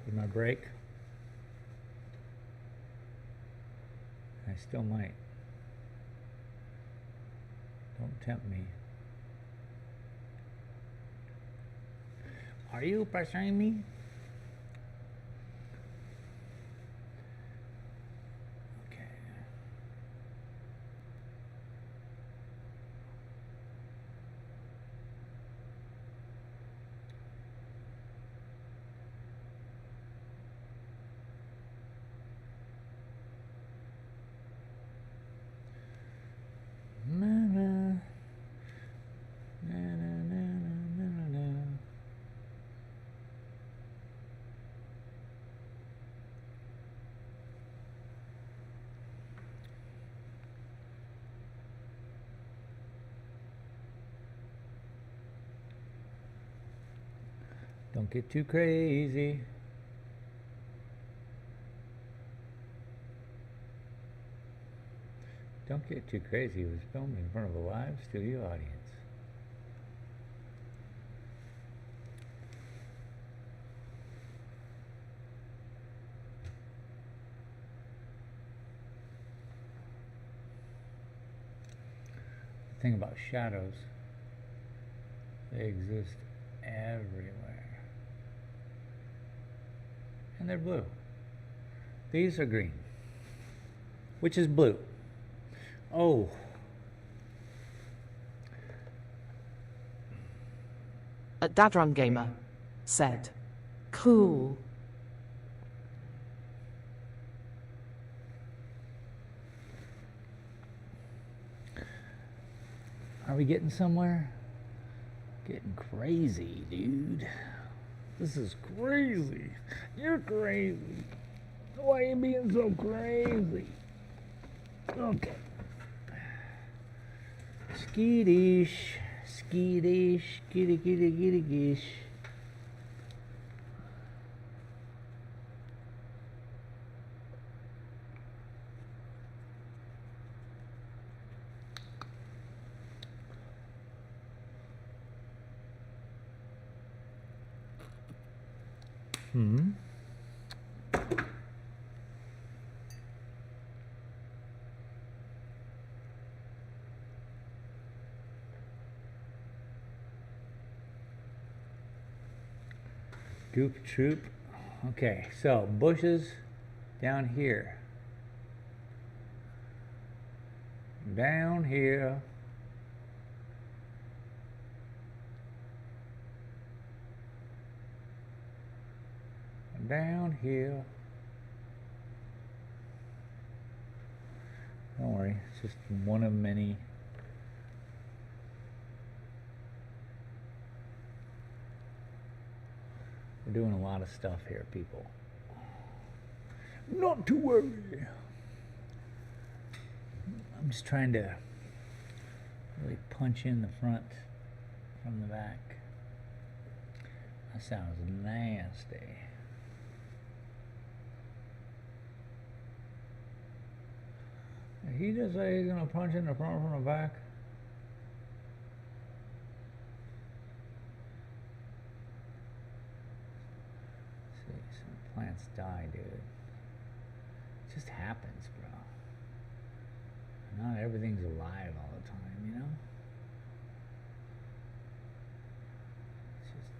for my break. I still might. Don't tempt me. Are you pressuring me? Don't get too crazy. Don't get too crazy. It was filmed in front of a live studio audience. The thing about shadows, they exist everywhere. And they're blue. These are green. Which is blue? Oh. A Dadrun Gamer said, cool. Are we getting somewhere? Getting crazy, dude. This is crazy. You're crazy. Why are you being so crazy? Okay. Skeetish, skeetish, skitty, gitty, gitty, gish. Goop troop. Okay, so bushes down here. Down here. Down here. Don't worry, it's just one of many. We're doing a lot of stuff here, people. Not to worry. I'm just trying to really punch in the front from the back. That sounds nasty. Did he just say he's gonna punch in the front from the back? Plants die, dude. It just happens, bro. Not everything's alive all the time, you know? It's just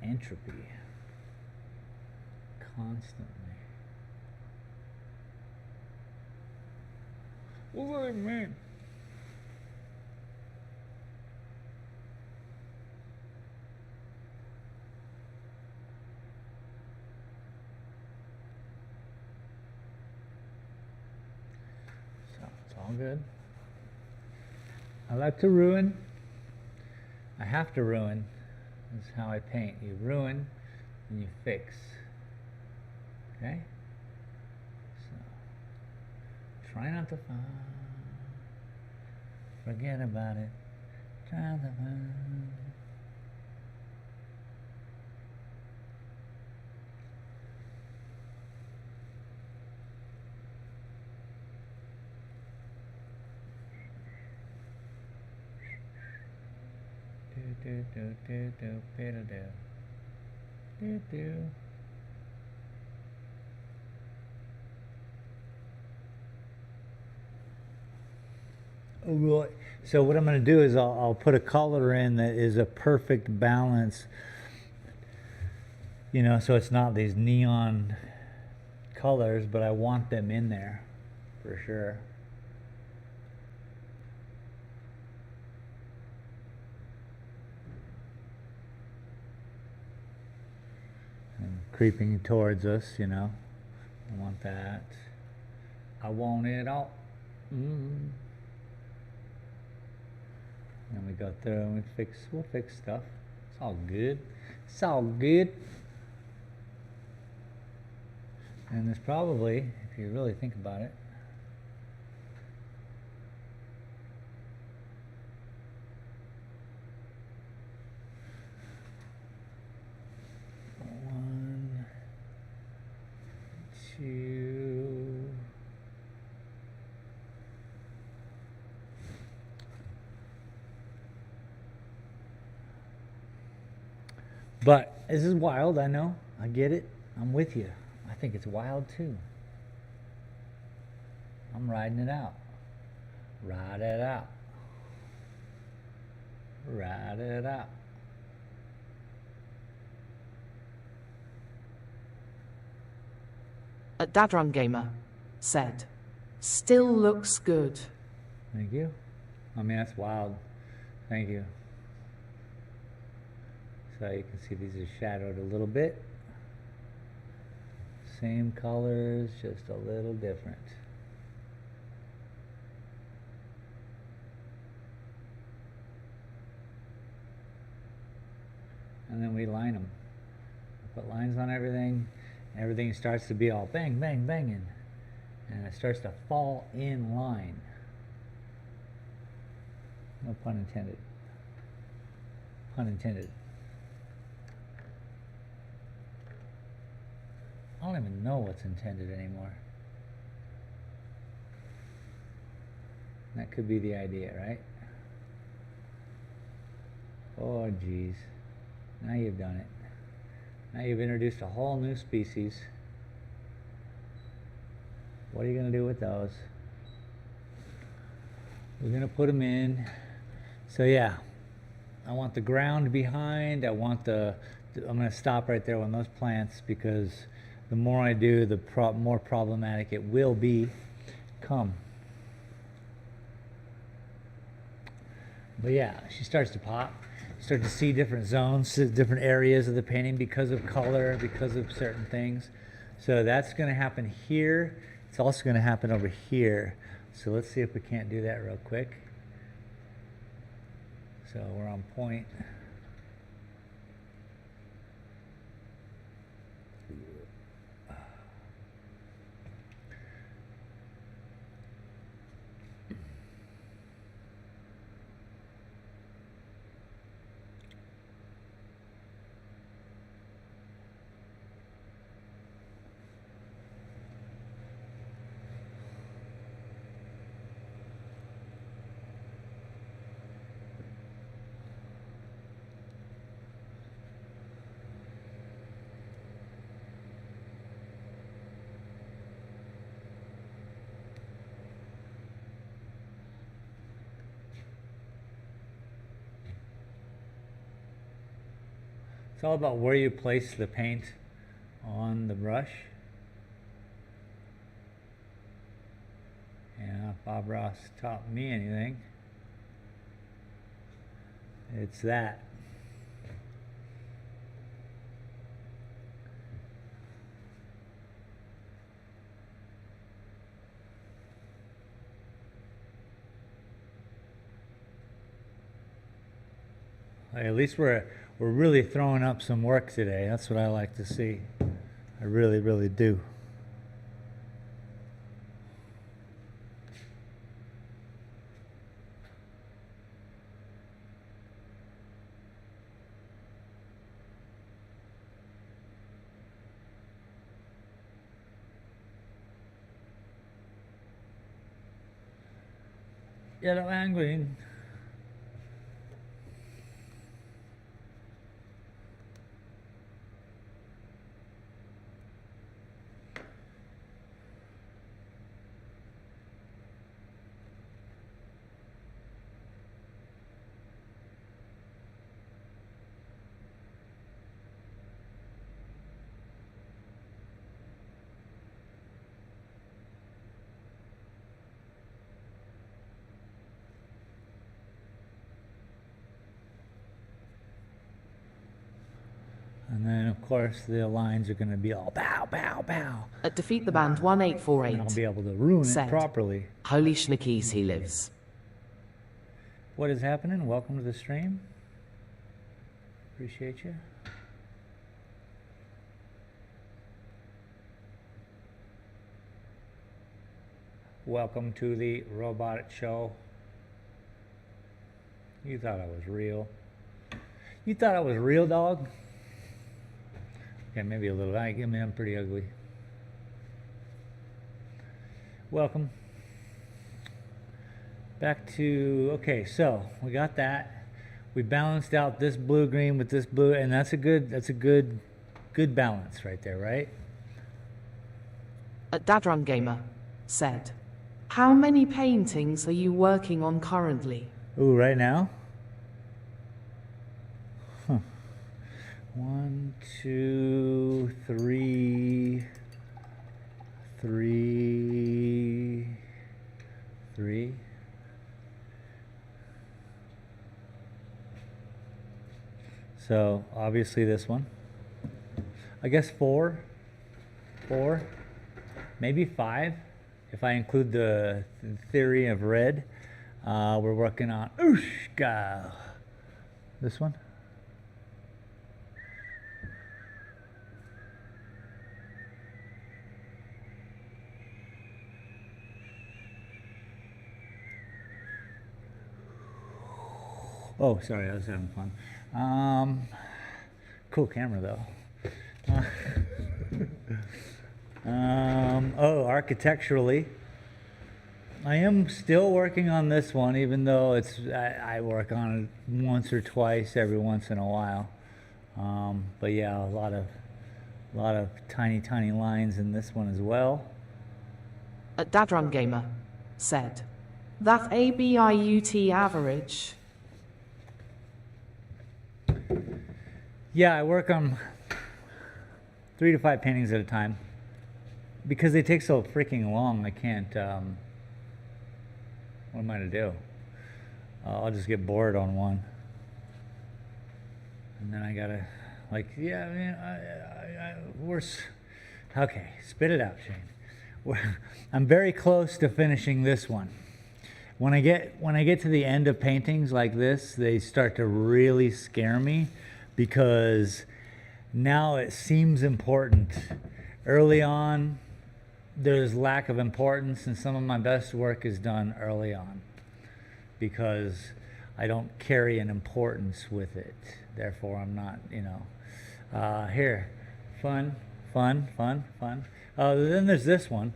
entropy. Constantly. What does that mean? All good. I like to ruin. I have to ruin. That's how I paint. You ruin and you fix. Okay? So, try not to fall. Forget about it. Try not to fall. Do do do do do do do do. Oh, right. So what I'm going to do is I'll put a color in that is a perfect balance. You know, so it's not these neon colors, but I want them in there for sure. Creeping towards us, you know. I want that. I want it all. Then we go through and we'll fix stuff. It's all good. It's all good. And there's probably, if you really think about it, But this is wild, I know. I get it. I'm with you. I think it's wild too. I'm riding it out. Ride it out. Ride it out. A Dadrun Gamer said, still looks good. Thank you. I mean, that's wild. Thank you. So you can see these are shadowed a little bit. Same colors, just a little different. And then we line them. Put lines on everything. Everything starts to be all bang, bang, banging. And it starts to fall in line. No pun intended. Pun intended. I don't even know what's intended anymore. That could be the idea, right? Oh, geez. Now you've done it. Now you've introduced a whole new species. What are you going to do with those? We're going to put them in. So yeah, I want the ground behind. I'm going to stop right there on those plants because the more I do, the more problematic it will become. But yeah, she starts to pop. You start to see different zones, different areas of the painting because of color, because of certain things. So that's going to happen here. It's also going to happen over here. So let's see if we can't do that real quick. So we're on point. It's all about where you place the paint on the brush. Yeah, if Bob Ross taught me anything, it's that. At least we're really throwing up some work today. That's what I like to see. I really, really do. Yellow angling. And then, of course, the lines are going to be all bow, bow, bow. At Defeat the Band And I'll 1848 be able to ruin said, it properly. holy schnickies he lives. What is happening? Welcome to the stream. Appreciate you. Welcome to the Robotic Show. You thought I was real. You thought I was real, dog? Okay, maybe a little. I mean, I'm pretty ugly. Welcome. Back to, okay, so we got that. we balanced out this blue-green with this blue, and that's a good balance right there, right? Dadrun Gamer said, how many paintings are you working on currently? Ooh, right now? Huh. 1, 2, 3, 3. So obviously this one. I guess 4, maybe 5, if I include the theory of red. We're working on Ushka. This one. Oh, sorry, I was having fun. Cool camera though. Architecturally, I am still working on this one, even though I work on it once or twice every once in a while. But yeah, a lot of tiny lines in this one as well. Dadrun Gamer said, that ABIUT average. Yeah, I work on 3 to 5 paintings at a time because they take so freaking long. I can't. What am I to do? I'll just get bored on one, and then I gotta, like, yeah, okay, spit it out, Shane. I'm very close to finishing this one. When I get to the end of paintings like this, they start to really scare me because now it seems important. Early on, there's lack of importance, and some of my best work is done early on because I don't carry an importance with it. Therefore, I'm not, here, fun. Then there's this one.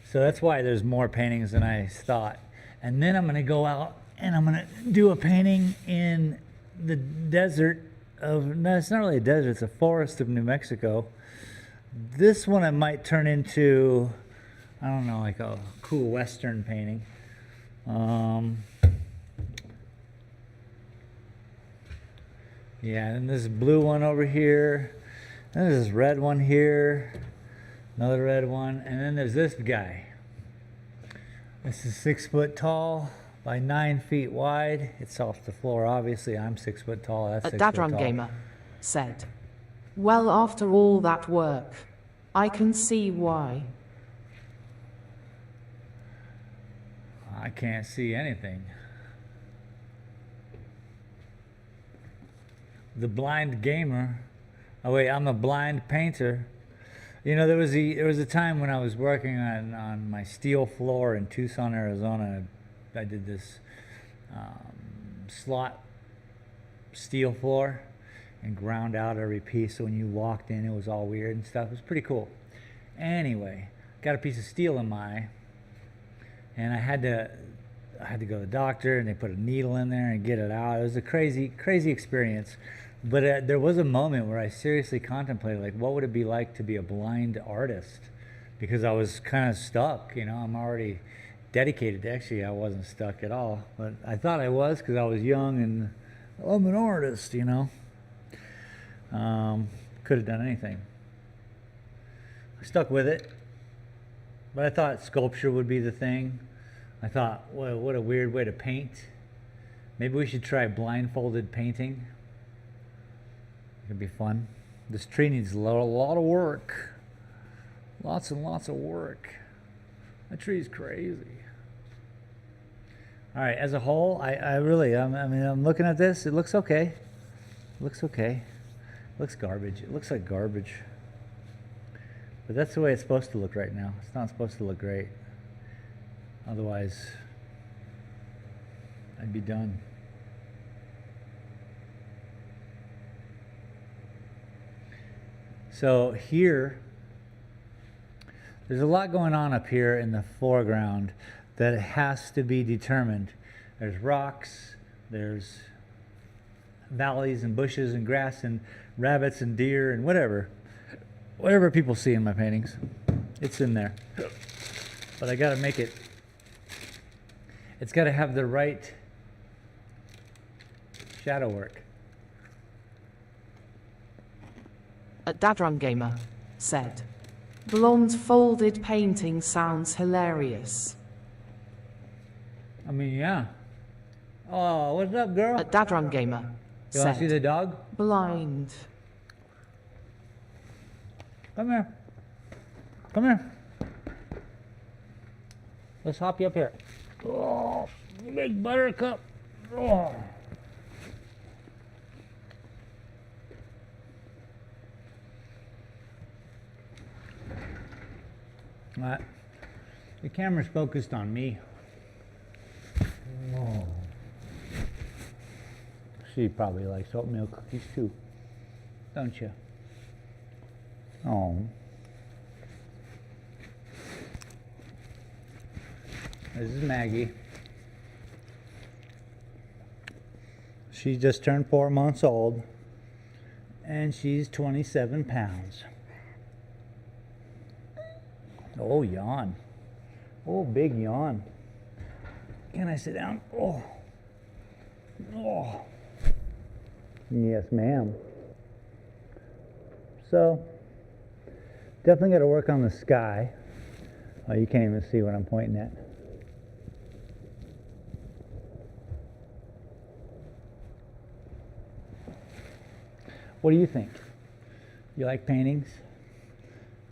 So that's why there's more paintings than I thought. And then I'm going to go out and I'm going to do a painting in the desert no, it's not really a desert, it's a forest of New Mexico. This one I might turn into, I don't know, like a cool Western painting. Yeah, and this blue one over here. And there's this red one here. Another red one. And then there's this guy. This is 6 foot tall by 9 feet wide. It's off the floor, obviously. I'm 6 foot tall. That's 6 foot tall. Dadrun Gamer said, well, after all that work, I can see why. I can't see anything. The blind gamer. Oh wait, I'm a blind painter. You know, there was a time when I was working on my steel floor in Tucson, Arizona. I did this slot steel floor and ground out every piece. So when you walked in, it was all weird and stuff. It was pretty cool. Anyway, got a piece of steel in my eye, and I had to go to the doctor, and they put a needle in there and get it out. It was a crazy experience. But there was a moment where I seriously contemplated, like, what would it be like to be a blind artist? Because I was kind of stuck, you know. I'm already dedicated. Actually, I wasn't stuck at all, but I thought I was because I was young and I'm an artist, you know. Could have done anything. I stuck with it, but I thought sculpture would be the thing. I thought, well, what a weird way to paint. Maybe we should try blindfolded painting. It could be fun. This tree needs a lot of work. Lots and lots of work. That tree's crazy. All right, as a whole, I'm looking at this. It looks okay. It looks okay. It looks garbage. It looks like garbage. But that's the way it's supposed to look right now. It's not supposed to look great. Otherwise, I'd be done. So here, there's a lot going on up here in the foreground that has to be determined. There's rocks, there's valleys and bushes and grass and rabbits and deer and whatever people see in my paintings. It's in there. But I gotta make it, it's gotta have the right shadow work. A Dadrun Gamer said, blonde folded painting sounds hilarious. I mean, yeah. Oh, what's up, girl? A Dadrun Gamer You wanna see said, the dog? blind. Come here. Come here. Let's hop you up here. Oh, big buttercup. Oh. Alright. The camera's focused on me. Oh. She probably likes oatmeal cookies too, don't you? Oh. This is Maggie. She just turned 4 months old, and she's 27 pounds. Oh, yawn. Oh, big yawn. Can I sit down? Oh. Oh. Yes, ma'am. So, definitely got to work on the sky. Oh, you can't even see what I'm pointing at. What do you think? You like paintings?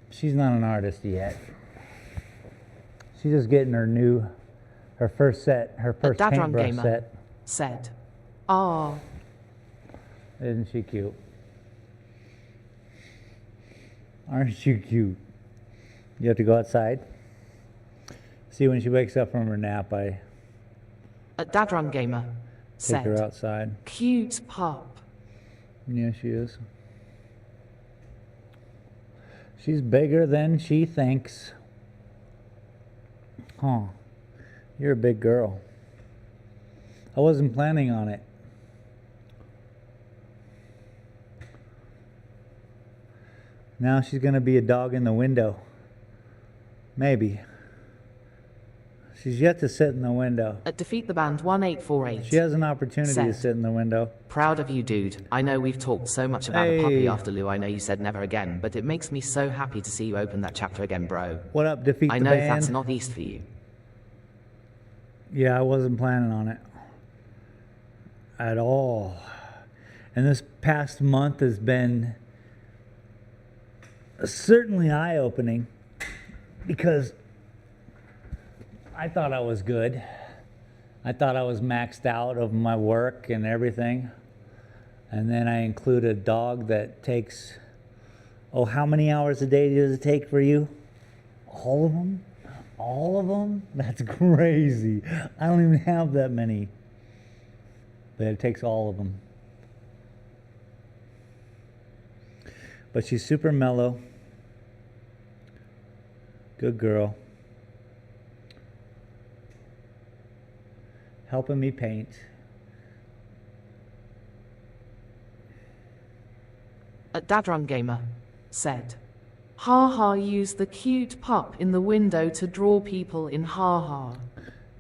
She's not an artist yet. She's just getting her first Dadrun paintbrush Gamer set. said, ah. Isn't she cute? Aren't you cute? You have to go outside. See, when she wakes up from her nap, I A Dadrun Gamer take her said, outside. cute pup. Yeah, she is. She's bigger than she thinks. Huh. You're a big girl. I wasn't planning on it. Now she's going to be a dog in the window. Maybe. She's yet to sit in the window. At Defeat the Band 1848. She has an opportunity to said, sit in the window. proud of you, dude. I know we've talked so much about a Hey. puppy after Lou. I know you said never again, but it makes me so happy to see you open that chapter again, bro. What up, Defeat I the know Band? that's not east for you. Yeah, I wasn't planning on it at all. And this past month has been certainly eye-opening because I thought I was good. I thought I was maxed out of my work and everything. And then I include a dog that takes, oh, how many hours a day does it take for you? All of them? All of them? That's crazy. I don't even have that many. But it takes all of them. But she's super mellow. Good girl. Helping me paint. A Dadrun Gamer said, haha, use the cute pup in the window to draw people in haha.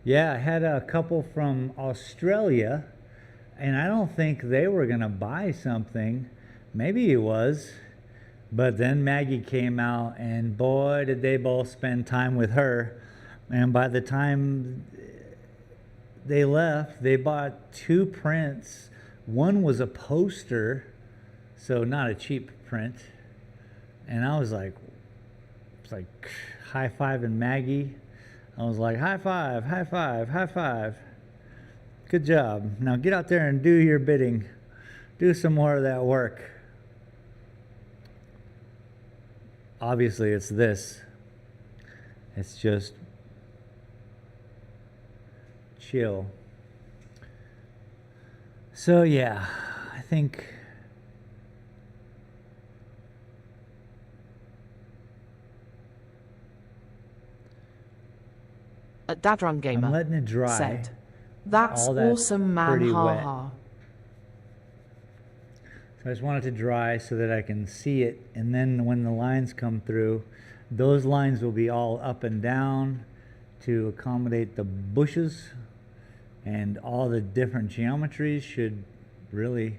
Yeah, I had a couple from Australia, and I don't think they were going to buy something. Maybe it was. But then Maggie came out, and boy, did they both spend time with her. And by the time they left, they bought 2 prints. One was a poster, so not a cheap print. And I was like, it's like high-fiving Maggie. I was like, high five, high five, high five. Good job. Now get out there and do your bidding. Do some more of that work. Obviously, it's this. It's just chill. So yeah, I think A Dadrun Gamer I'm letting it dry. said, that's All that's awesome, man, pretty wet. haha. So I just want it to dry so that I can see it, and then when the lines come through, those lines will be all up and down to accommodate the bushes, and all the different geometries should really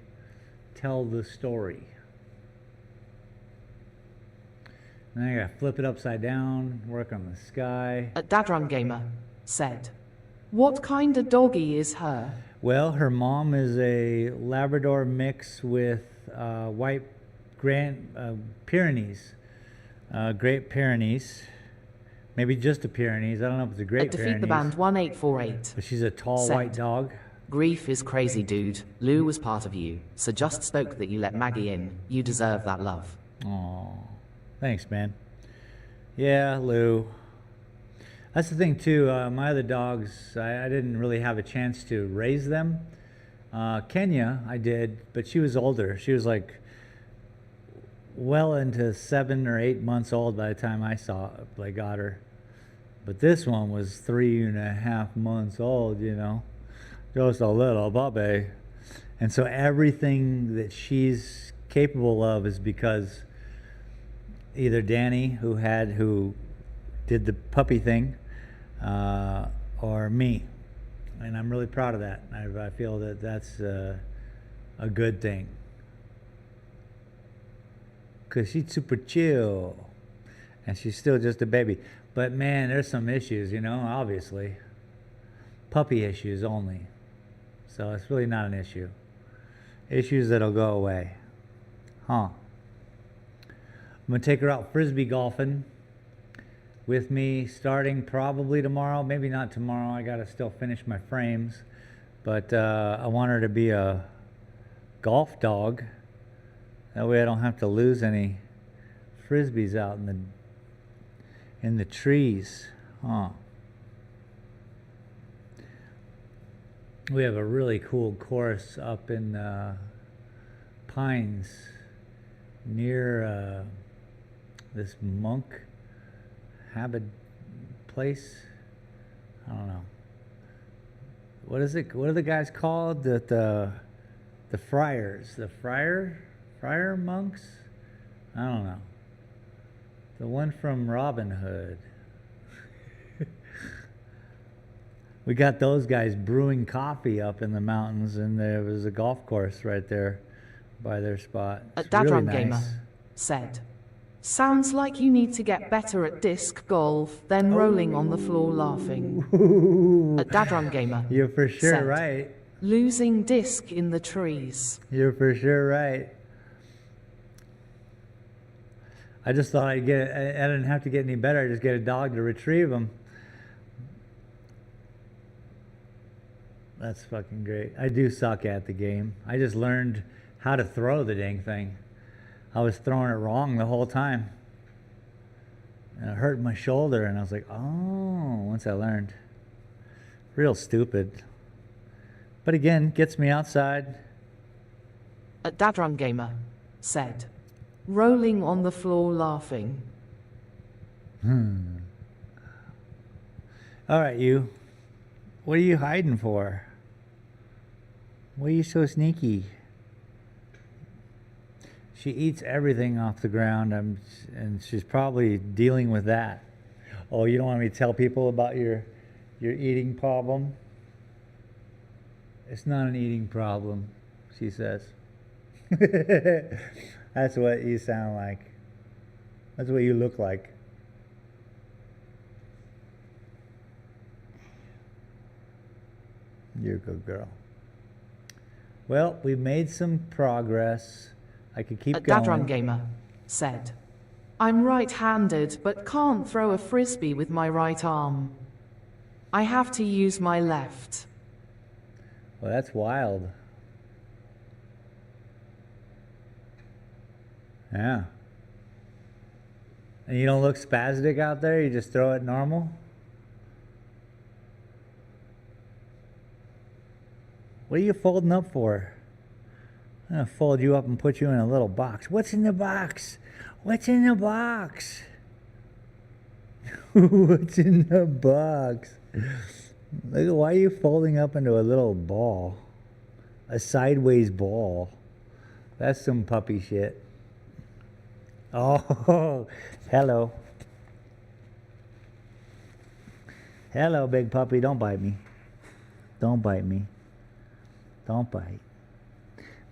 tell the story. Then I gotta flip it upside down, work on the sky. A Dadrun Gamer said, "What kind of doggy is her?" Well, her mom is a Labrador mix with white Pyrenees, Great Pyrenees, maybe just a Pyrenees. I don't know if it's a Great At Defeat Pyrenees. the Band 1848. But she's a tall said, white dog. "Grief is crazy, dude. Lou was part of you, so just spoke that you let Maggie in. You deserve that love." Aw, thanks, man. Yeah, Lou. That's the thing too. My other dogs, I didn't really have a chance to raise them. Kenya, I did, but she was older. She was like well into 7 or 8 months old by the time I got her. But this one was 3.5 months old, you know, just a little puppy. And so everything that she's capable of is because either Danny, who did the puppy thing, or me. And I'm really proud of that. I feel that that's a good thing. Because she's super chill. And she's still just a baby. But man, there's some issues, you know, obviously. Puppy issues only. So it's really not an issue. Issues that'll go away. Huh. I'm going to take her out frisbee golfing with me starting probably tomorrow. Maybe not tomorrow. I got to still finish my frames. But I want her to be a golf dog. That way I don't have to lose any frisbees out in the trees. Huh. We have a really cool course up in Pines near this monk habit place. I don't know. What is it? What are the guys called? The friars. The friar monks? I don't know. The one from Robin Hood. We got those guys brewing coffee up in the mountains, and there was a golf course right there by their spot. A It's really Dadrun nice. Gamer said, "Sounds like you need to get better at disc golf than rolling on the floor laughing." A Dadrun Gamer You're for sure said, right. "Losing disc in the trees." You're for sure right. I just thought I didn't have to get any better. I just get a dog to retrieve them. That's fucking great. I do suck at the game. I just learned how to throw the dang thing. I was throwing it wrong the whole time. And it hurt my shoulder, and I was like, oh, once I learned. Real stupid. But again, gets me outside. A Dadrun Gamer said, "Rolling on the floor laughing." All right, you. What are you hiding for? Why are you so sneaky? She eats everything off the ground, and she's probably dealing with that. Oh, you don't want me to tell people about your eating problem? It's not an eating problem, she says. That's what you sound like. That's what you look like. You're a good girl. Well, we made some progress. I could keep A going. Dadrun Gamer said, "I'm right-handed but can't throw a frisbee with my right arm. I have to use my left." Well, that's wild. Yeah. And you don't look spastic out there? You just throw it normal? What are you folding up for? I'm going to fold you up and put you in a little box. What's in the box? What's in the box? What's in the box? Look, why are you folding up into a little ball? A sideways ball. That's some puppy shit. Oh, hello. Hello, big puppy. Don't bite me. Don't bite me. Don't bite.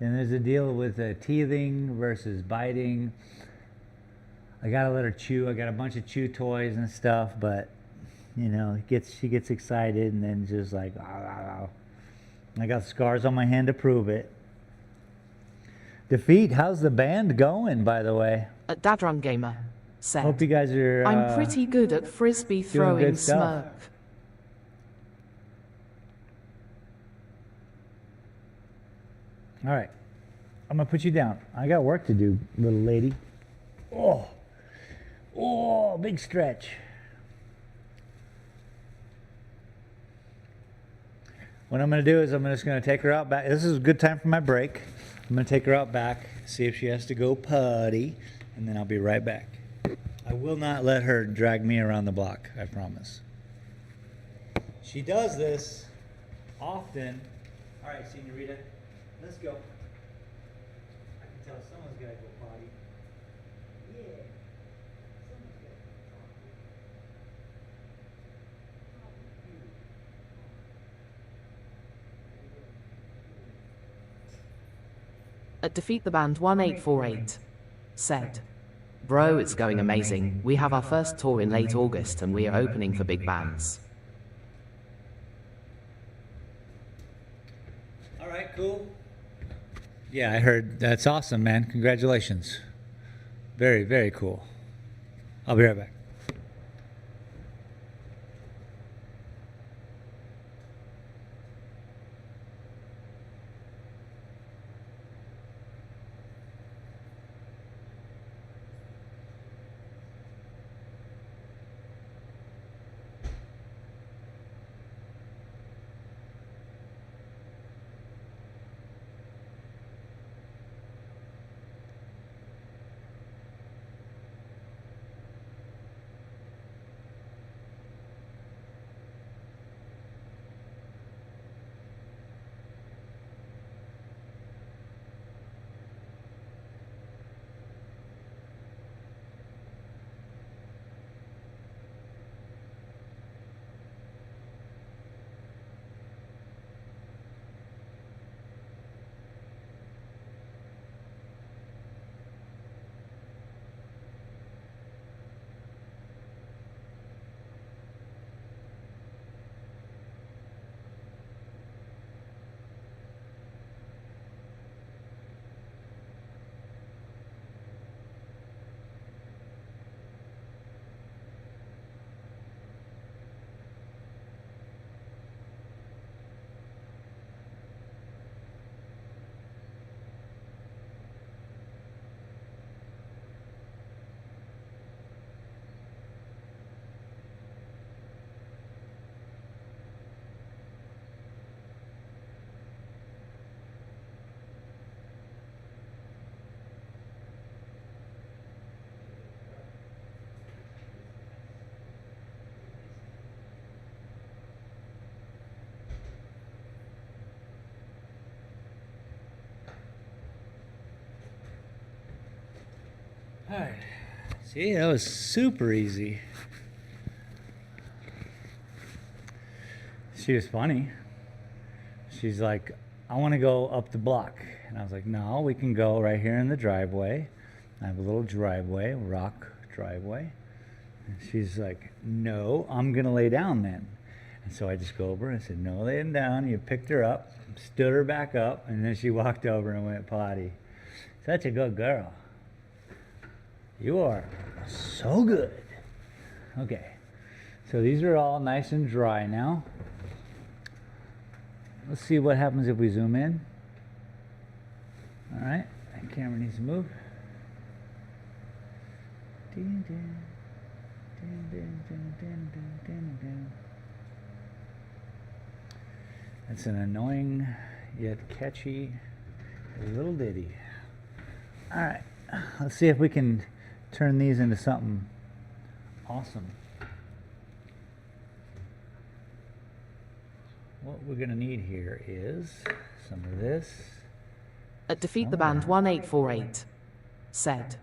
Then there's a deal with teething versus biting. I gotta let her chew. I got a bunch of chew toys and stuff, but you know, she gets excited and then just like, ah, ah, ah. I got scars on my hand to prove it. Defeat, how's the band going, by the way? At Dadrun Gamer said, Hope you guys are. I'm pretty good at frisbee throwing, good stuff. smirk. All right, I'm gonna put you down. I got work to do, little lady. Oh, big stretch. What I'm gonna do is I'm just gonna take her out back. This is a good time for my break. I'm gonna take her out back, see if she has to go potty, and then I'll be right back. I will not let her drag me around the block, I promise. She does this often. All right, senorita, let's go. I can tell someone's gotta go potty. Yeah, someone's gotta go potty. At Defeat the Band 1848 said, Bro, it's going amazing. We have our first tour in late August and we are opening for big bands. All right, cool. Yeah, I heard. That's awesome, man. Congratulations. Very, very cool. I'll be right back. All right. See, that was super easy. She was funny. She's like, I want to go up the block. And I was like, no, we can go right here in the driveway. I have a little driveway, rock driveway. And she's like, no, I'm going to lay down then. And so I just go over and I said, no laying down. You picked her up, stood her back up, and then she walked over and went potty. Such a good girl. You are so good. Okay, so these are all nice and dry now. Let's see what happens if we zoom in. All right, that camera needs to move. It's an annoying yet catchy little ditty. All right, let's see if we can turn these into something awesome. What we're going to need here is some of this At Defeat the Band 1848 said,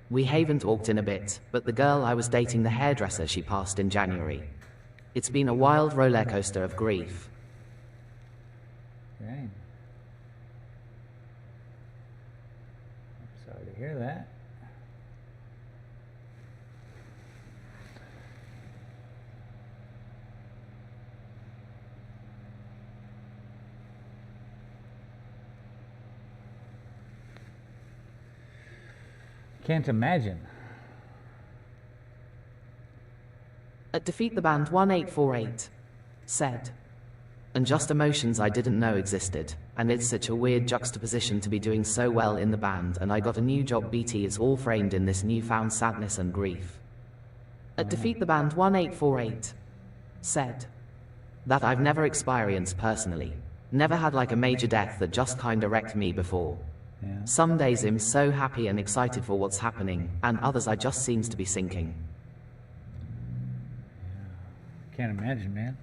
"We haven't talked in a bit, but the girl I was dating, the hairdresser, she passed in January. It's been a wild roller coaster of grief." Dang. I'm sorry to hear that. Can't imagine. At Defeat the Band 1848 said, "And just emotions I didn't know existed, and it's such a weird juxtaposition to be doing so well in the band, and I got a new job, BT, it's all framed in this newfound sadness and grief." At Defeat the Band 1848 said, "That I've never experienced personally. Never had like a major death that just kinda wrecked me before. Yeah. Some days I'm so happy and excited for what's happening, and others I just seems to be sinking." Can't imagine, man.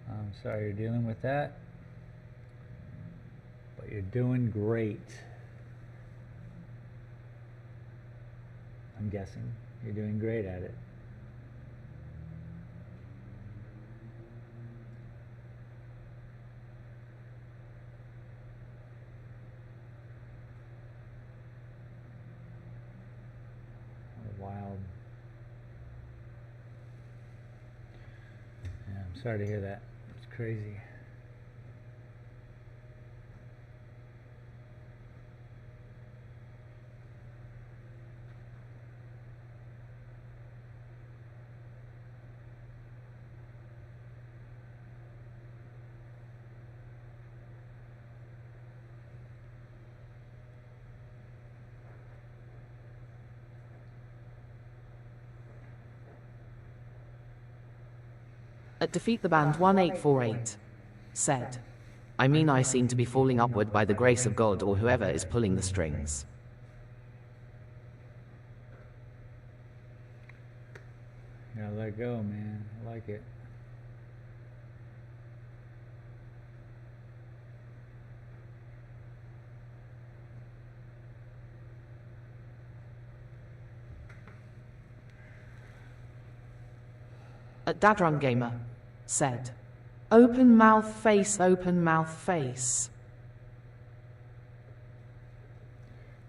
I'm sorry you're dealing with that, but you're doing great. I'm guessing you're doing great at it. What a wild. Yeah, I'm sorry to hear that. It's crazy. At Defeat the Band 1848 said, "I mean, I seem to be falling upward by the grace of God or whoever is pulling the strings." Yeah, let go, man. I like it. At Dadrun Gamer said, "Open mouth face, open mouth face."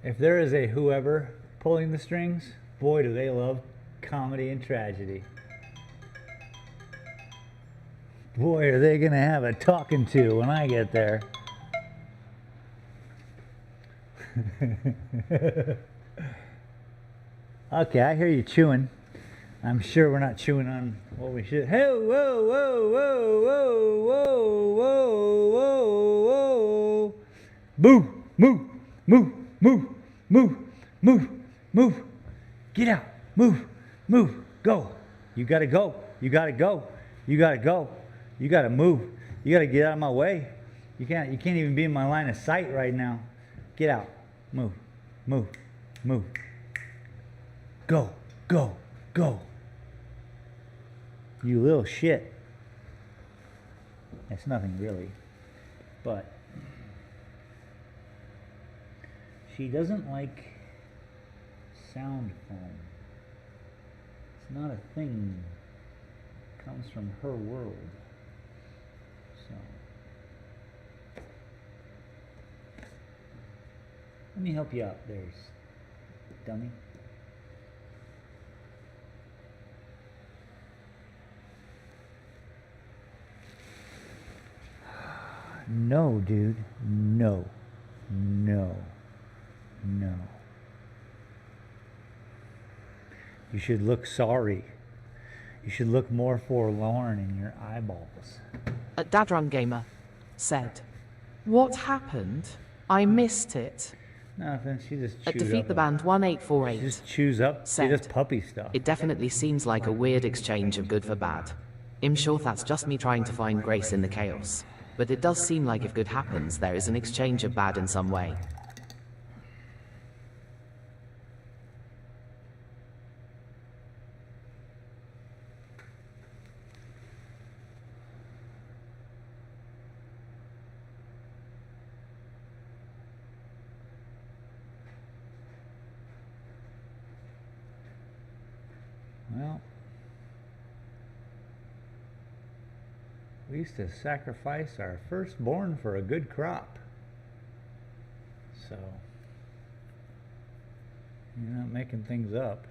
If there is a whoever pulling the strings, boy, do they love comedy and tragedy. Boy, are they going to have a talking to when I get there. Okay, I hear you chewing. I'm sure we're not chewing on what we should. Hey, whoa, whoa, whoa, whoa, whoa, whoa, whoa, whoa. Move, move, move, move, move, move, move. Get out, move, move, go. You gotta go, you gotta go, you gotta go. You gotta move. You gotta get out of my way. You can't even be in my line of sight right now. Get out, move, move, move. Go, go, go. You little shit. It's nothing really, but she doesn't like sound foam. It's not a thing. It comes from her world. So let me help you out there, dummy. No, dude. No. No. No. You should look sorry. You should look more forlorn in your eyeballs. At Dadrun Gamer said, "What happened? I missed it." Nothing. She just chews At Defeat up the a- Band She 1848 just chews up. She said, does puppy stuff. "It definitely seems like a weird exchange of good for bad. I'm sure that's just me trying to find grace in the chaos. But it does seem like if good happens, there is an exchange of bad in some way." We used to sacrifice our firstborn for a good crop. So, you're not making things up.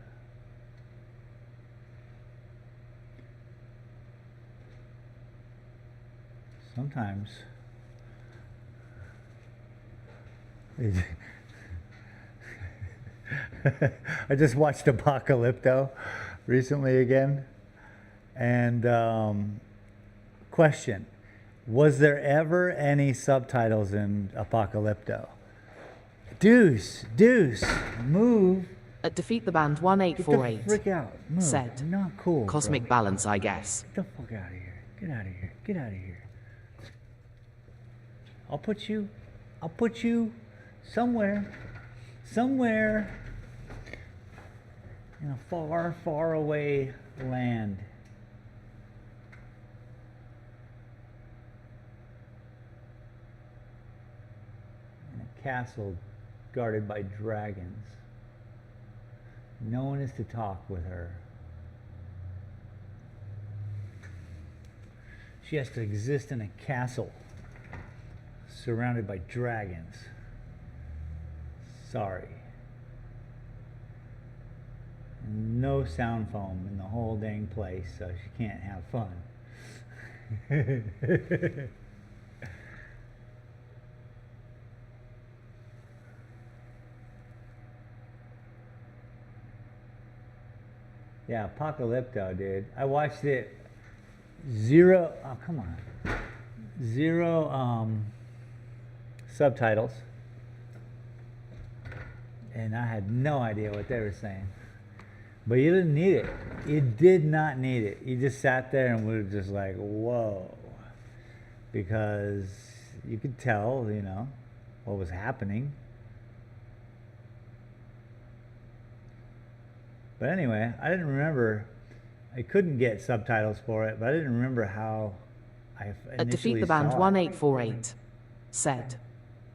Sometimes I just watched Apocalypto recently again, and question, was there ever any subtitles in Apocalypto? Deuce, move. At Defeat the Band Get the 1848 frick out. Move. said, Not cool. Cosmic bro. balance, I guess. Get the fuck out of here. Get out of here. Get out of here. I'll put you somewhere in a far, far away land. In a castle guarded by dragons. No one is to talk with her. She has to exist in a castle surrounded by dragons. Sorry. And no sound foam in the whole dang place, so she can't have fun. Yeah, Apocalypto, dude. I watched it. Zero, oh, come on. Zero subtitles. And I had no idea what they were saying. But you didn't need it. You did not need it. You just sat there and were just like, whoa. Because you could tell, you know, what was happening. But anyway, I didn't remember. I couldn't get subtitles for it, but I didn't remember how I initially At Defeat the Band saw it. 1848 said,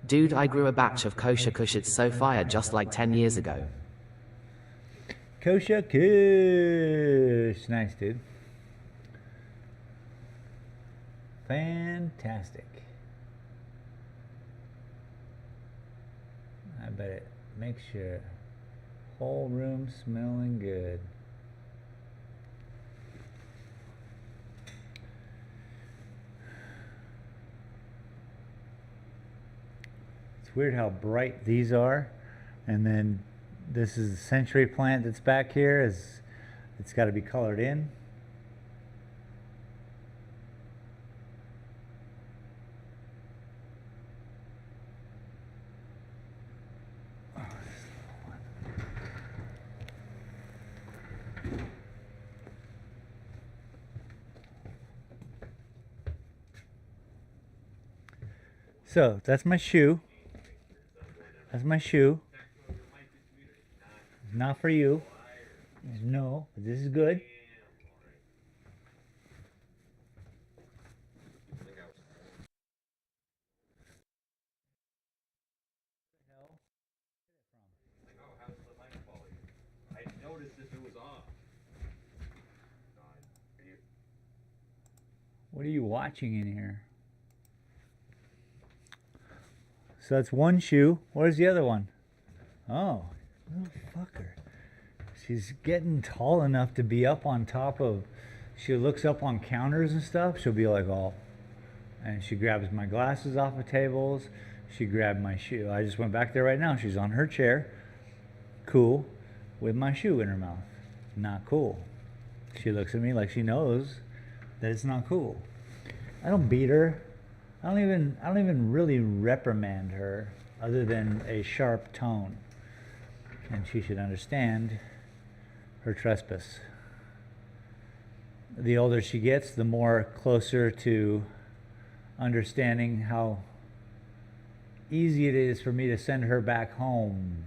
Dude, I grew a batch of kosher kush, it's so fire, just like 10 years ago. Kosher Kush. Nice, dude. Fantastic. I bet it makes your whole room smelling good. It's weird how bright these are, and then this is the century plant that's back here. It's got to be colored in. So that's my shoe. That's my shoe. Not for you. No, but this is good. I noticed if it was off. What are you watching in here? So that's one shoe. Where's the other one? Oh, little fucker. She's getting tall enough to be up on top of, she looks up on counters and stuff. She'll be like, oh, and she grabs my glasses off of tables. She grabbed my shoe. I just went back there right now. She's on her chair. Cool. With my shoe in her mouth. Not cool. She looks at me like she knows that it's not cool. I don't beat her. I don't even really reprimand her other than a sharp tone. And she should understand her trespass. The older she gets, the more closer to understanding how easy it is for me to send her back home.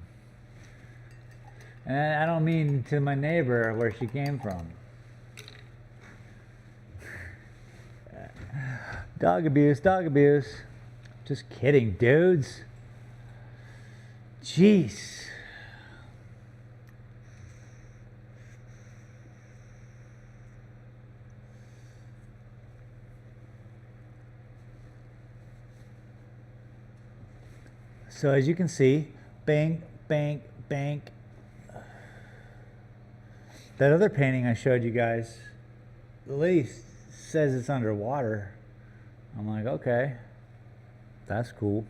And I don't mean to my neighbor where she came from. Dog abuse, dog abuse. Just kidding, dudes. Jeez. So as you can see, bank, bank, bank. That other painting I showed you guys, the lady says it's underwater. I'm like, okay, that's cool.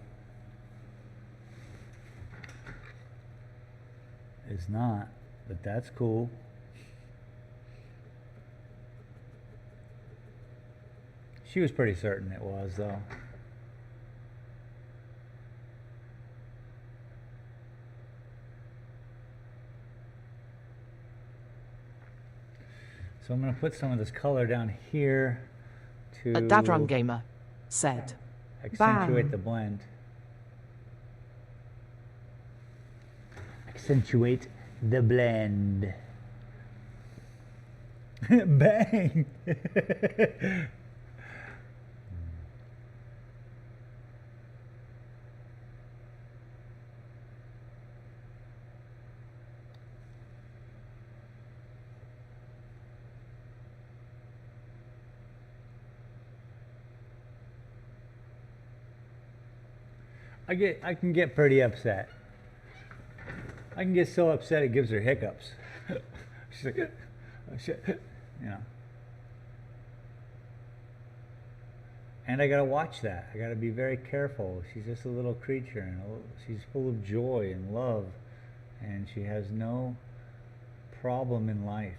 It's not, but that's cool. She was pretty certain it was, though. So I'm going to put some of this color down here to A Dadrum Gamer said, accentuate Bang. the blend. Accentuate the blend. Bang! I can get pretty upset. I can get so upset it gives her hiccups. She's like, oh shit, you know. And I gotta watch that. I gotta be very careful. She's just a little creature, and she's full of joy and love, and she has no problem in life.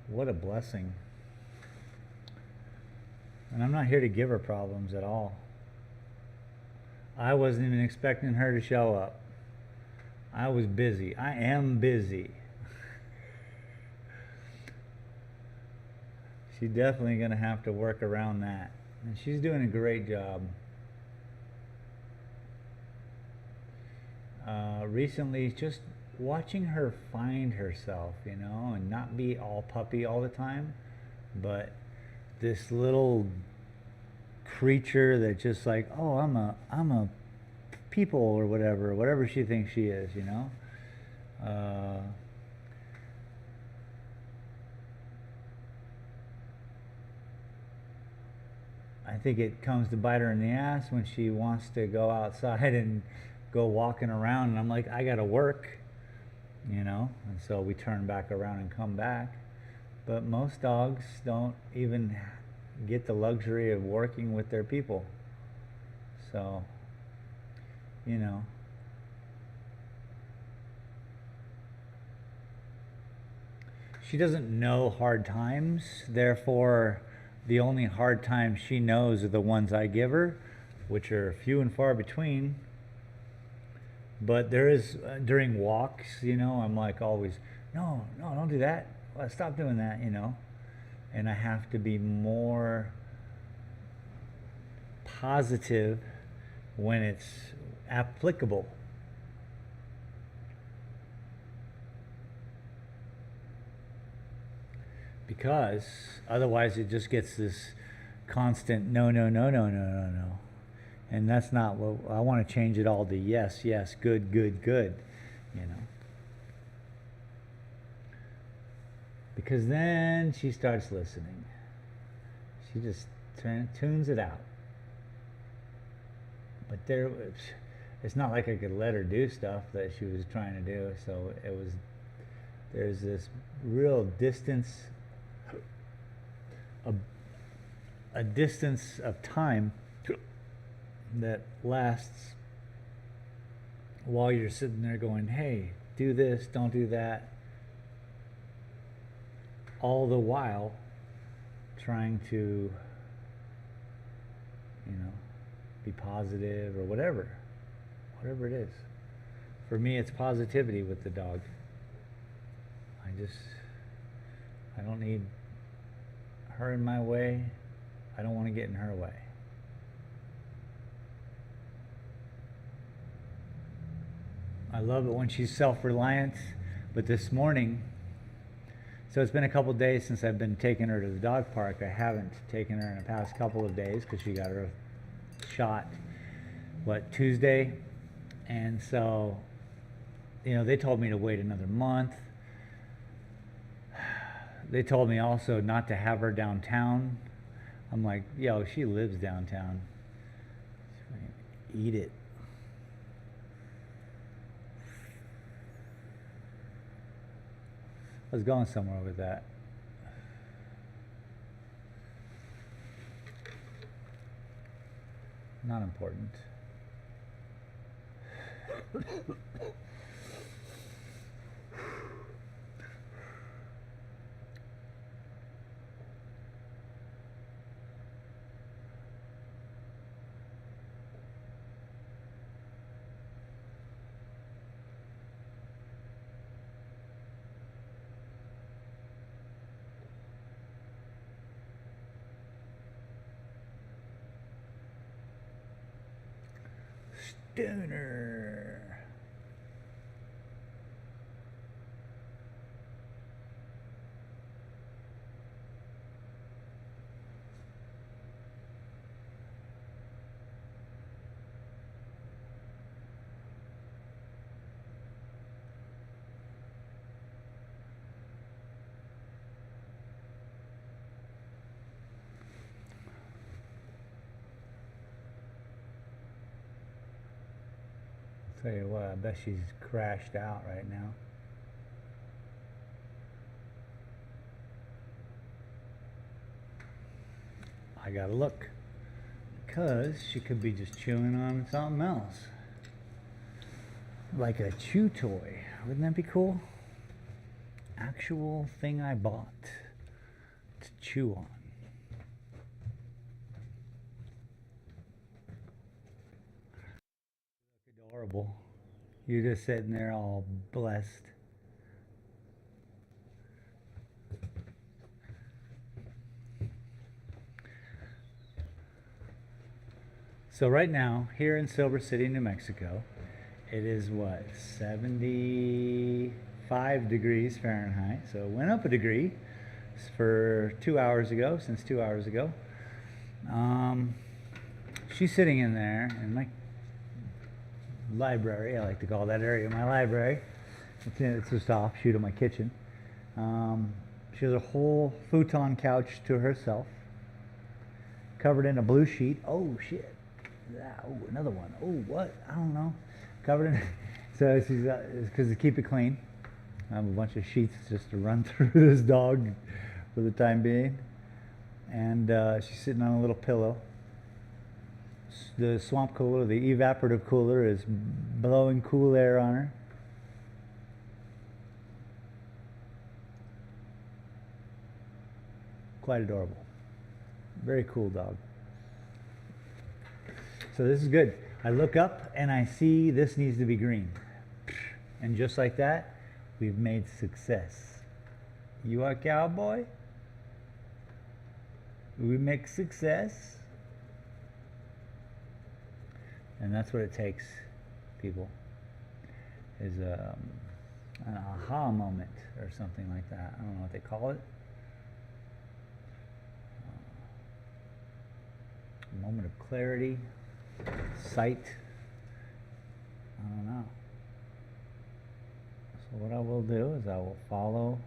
What a blessing. And I'm not here to give her problems at all. I wasn't even expecting her to show up. I was busy. I am busy. She's definitely going to have to work around that. And she's doing a great job. Recently, just watching her find herself, you know, and not be all puppy all the time, but this little creature that just like, oh, I'm a people or whatever she thinks she is, you know. I think it comes to bite her in the ass when she wants to go outside and go walking around, and I'm like, I gotta work, you know, and so we turn back around and come back. But most dogs don't even get the luxury of working with their people. So, you know, she doesn't know hard times, therefore the only hard times she knows are the ones I give her, which are few and far between. But there is, during walks, you know, I'm like always, no, don't do that. Stop doing that, you know. And I have to be more positive when it's applicable. Because otherwise it just gets this constant no. And that's not what I want to change it all to yes, good, you know. Because then she starts listening. She just tunes it out. But it's not like I could let her do stuff that she was trying to do. So there's this real distance, a distance of time that lasts while you're sitting there going, hey, do this, don't do that. All the while trying to, you know, be positive or whatever it is. For me, it's positivity with the dog. I don't need her in my way. I don't want to get in her way. I love it when she's self-reliant, but this morning, so it's been a couple days since I've been taking her to the dog park. I haven't taken her in the past couple of days because she got her shot, Tuesday? And so, you know, they told me to wait another month. They told me also not to have her downtown. I'm like, yo, she lives downtown. Eat it. I was going somewhere with that. Not important. Stoner. Tell you what, I bet she's crashed out right now. I gotta look, because she could be just chewing on something else. Like a chew toy. Wouldn't that be cool? Actual thing I bought to chew on. Adorable. You're just sitting there all blessed. So right now, here in Silver City, New Mexico, it is what, 75 degrees Fahrenheit. So it went up a degree for 2 hours ago, since 2 hours ago. She's sitting in there, and my library, I like to call that area my library. It's just an offshoot of my kitchen. She has a whole futon couch to herself, covered in a blue sheet. Oh shit! Oh, another one. Oh, what? I don't know. Covered in. So she's because to keep it clean. I have a bunch of sheets just to run through this dog for the time being, and she's sitting on a little pillow. The swamp cooler, the evaporative cooler, is blowing cool air on her. Quite adorable. Very cool dog. So this is good. I look up and I see this needs to be green. And just like that, we've made success. You are cowboy? We make success. And that's what it takes, people, is an aha moment or something like that. I don't know what they call it. A moment of clarity, sight. I don't know. So what I will do is I will follow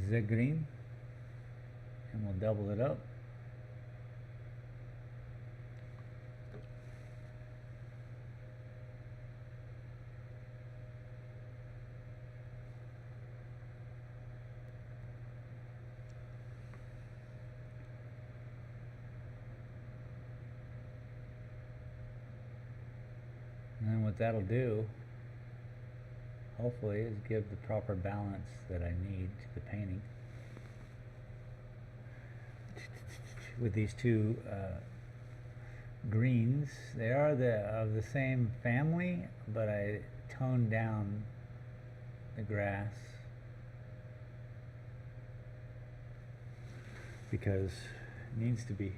the green. And we'll double it up. And then what that'll do, hopefully, is give the proper balance that I need to the painting. With these two greens, they are of the same family, but I toned down the grass because it needs to be.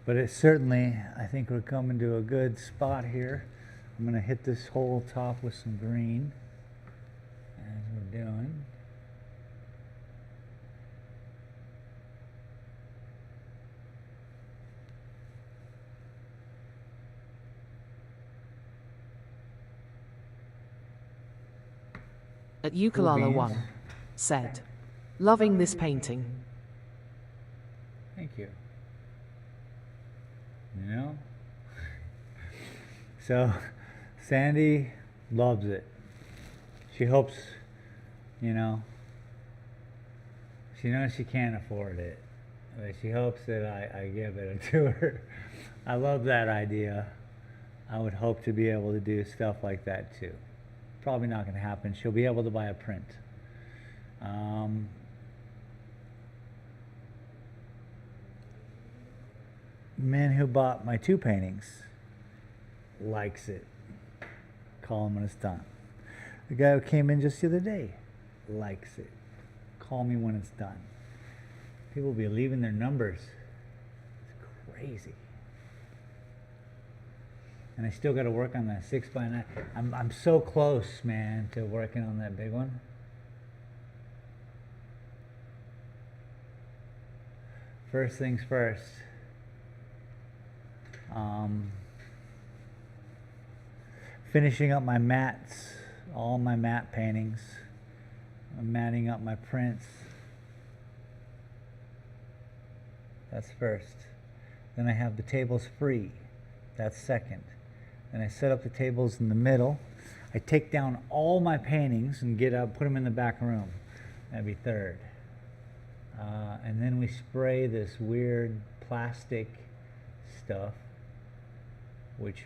But it's certainly, I think we're coming to a good spot here. I'm going to hit this whole top with some green, as we're doing. At Ukulala beans. 1 said, loving this painting. Thank you. You know? So Sandy loves it. She hopes, you know, she knows she can't afford it, but she hopes that I give it to her. I love that idea. I would hope to be able to do stuff like that too. Probably not going to happen. She'll be able to buy a print. Man who bought my 2 paintings likes it. Call him when it's done. The guy who came in just the other day likes it. Call me when it's done. People will be leaving their numbers. It's crazy. And I still got to work on that 6x9. I'm so close, man, to working on that big one. First things first. Finishing up my mats, all my matte paintings. I'm matting up my prints. That's first. Then I have the tables free. That's second. Then I set up the tables in the middle. I take down all my paintings and put them in the back room. That'd be third. And then we spray this weird plastic stuff, which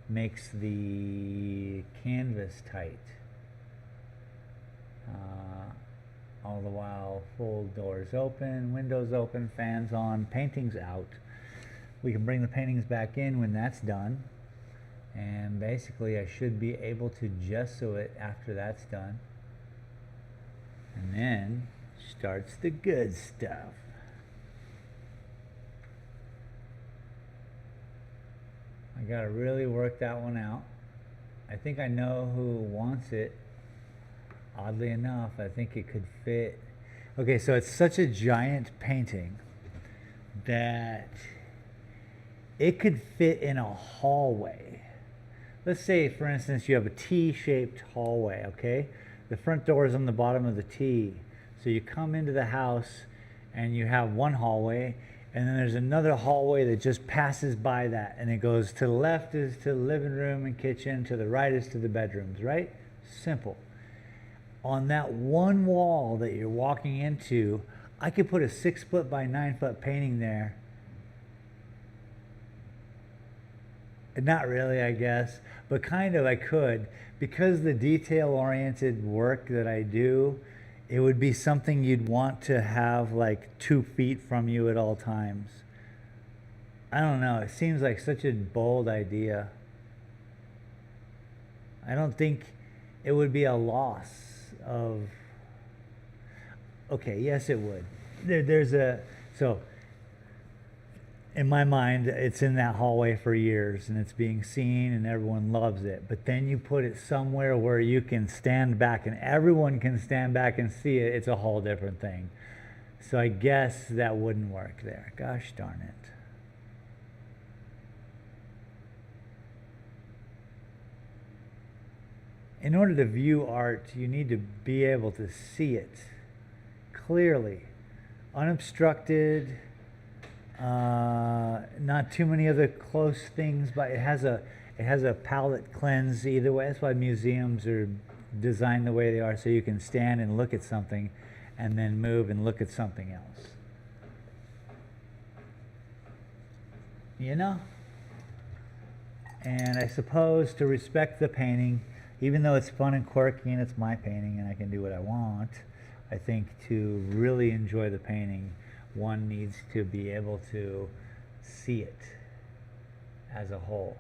makes the canvas tight. All the while, full doors open, windows open, fans on, paintings out. We can bring the paintings back in when that's done. And basically I should be able to gesso it after that's done. And then starts the good stuff. I gotta really work that one out. I think I know who wants it. Oddly enough, I think it could fit. Okay, so it's such a giant painting that it could fit in a hallway. Let's say, for instance, you have a T-shaped hallway, okay? The front door is on the bottom of the T. So you come into the house and you have one hallway, and then there's another hallway that just passes by that, and it goes to the left is to the living room and kitchen, to the right is to the bedrooms, right? Simple. On that one wall that you're walking into, I could put a 6-foot by 9-foot painting there. Not really, I guess, but kind of I could. Because the detail-oriented work that I do, it would be something you'd want to have like 2 feet from you at all times. I don't know, it seems like such a bold idea. I don't think it would be a loss of... Okay, yes it would. So in my mind, it's in that hallway for years and it's being seen and everyone loves it. But then you put it somewhere where you can stand back and everyone can stand back and see it. It's a whole different thing. So I guess that wouldn't work there. Gosh darn it. In order to view art, you need to be able to see it clearly, unobstructed. Not too many other close things, but it has a palette cleanse either way. That's why museums are designed the way they are, so you can stand and look at something and then move and look at something else. You know? And I suppose to respect the painting, even though it's fun and quirky and it's my painting and I can do what I want, I think to really enjoy the painting, one needs to be able to see it as a whole.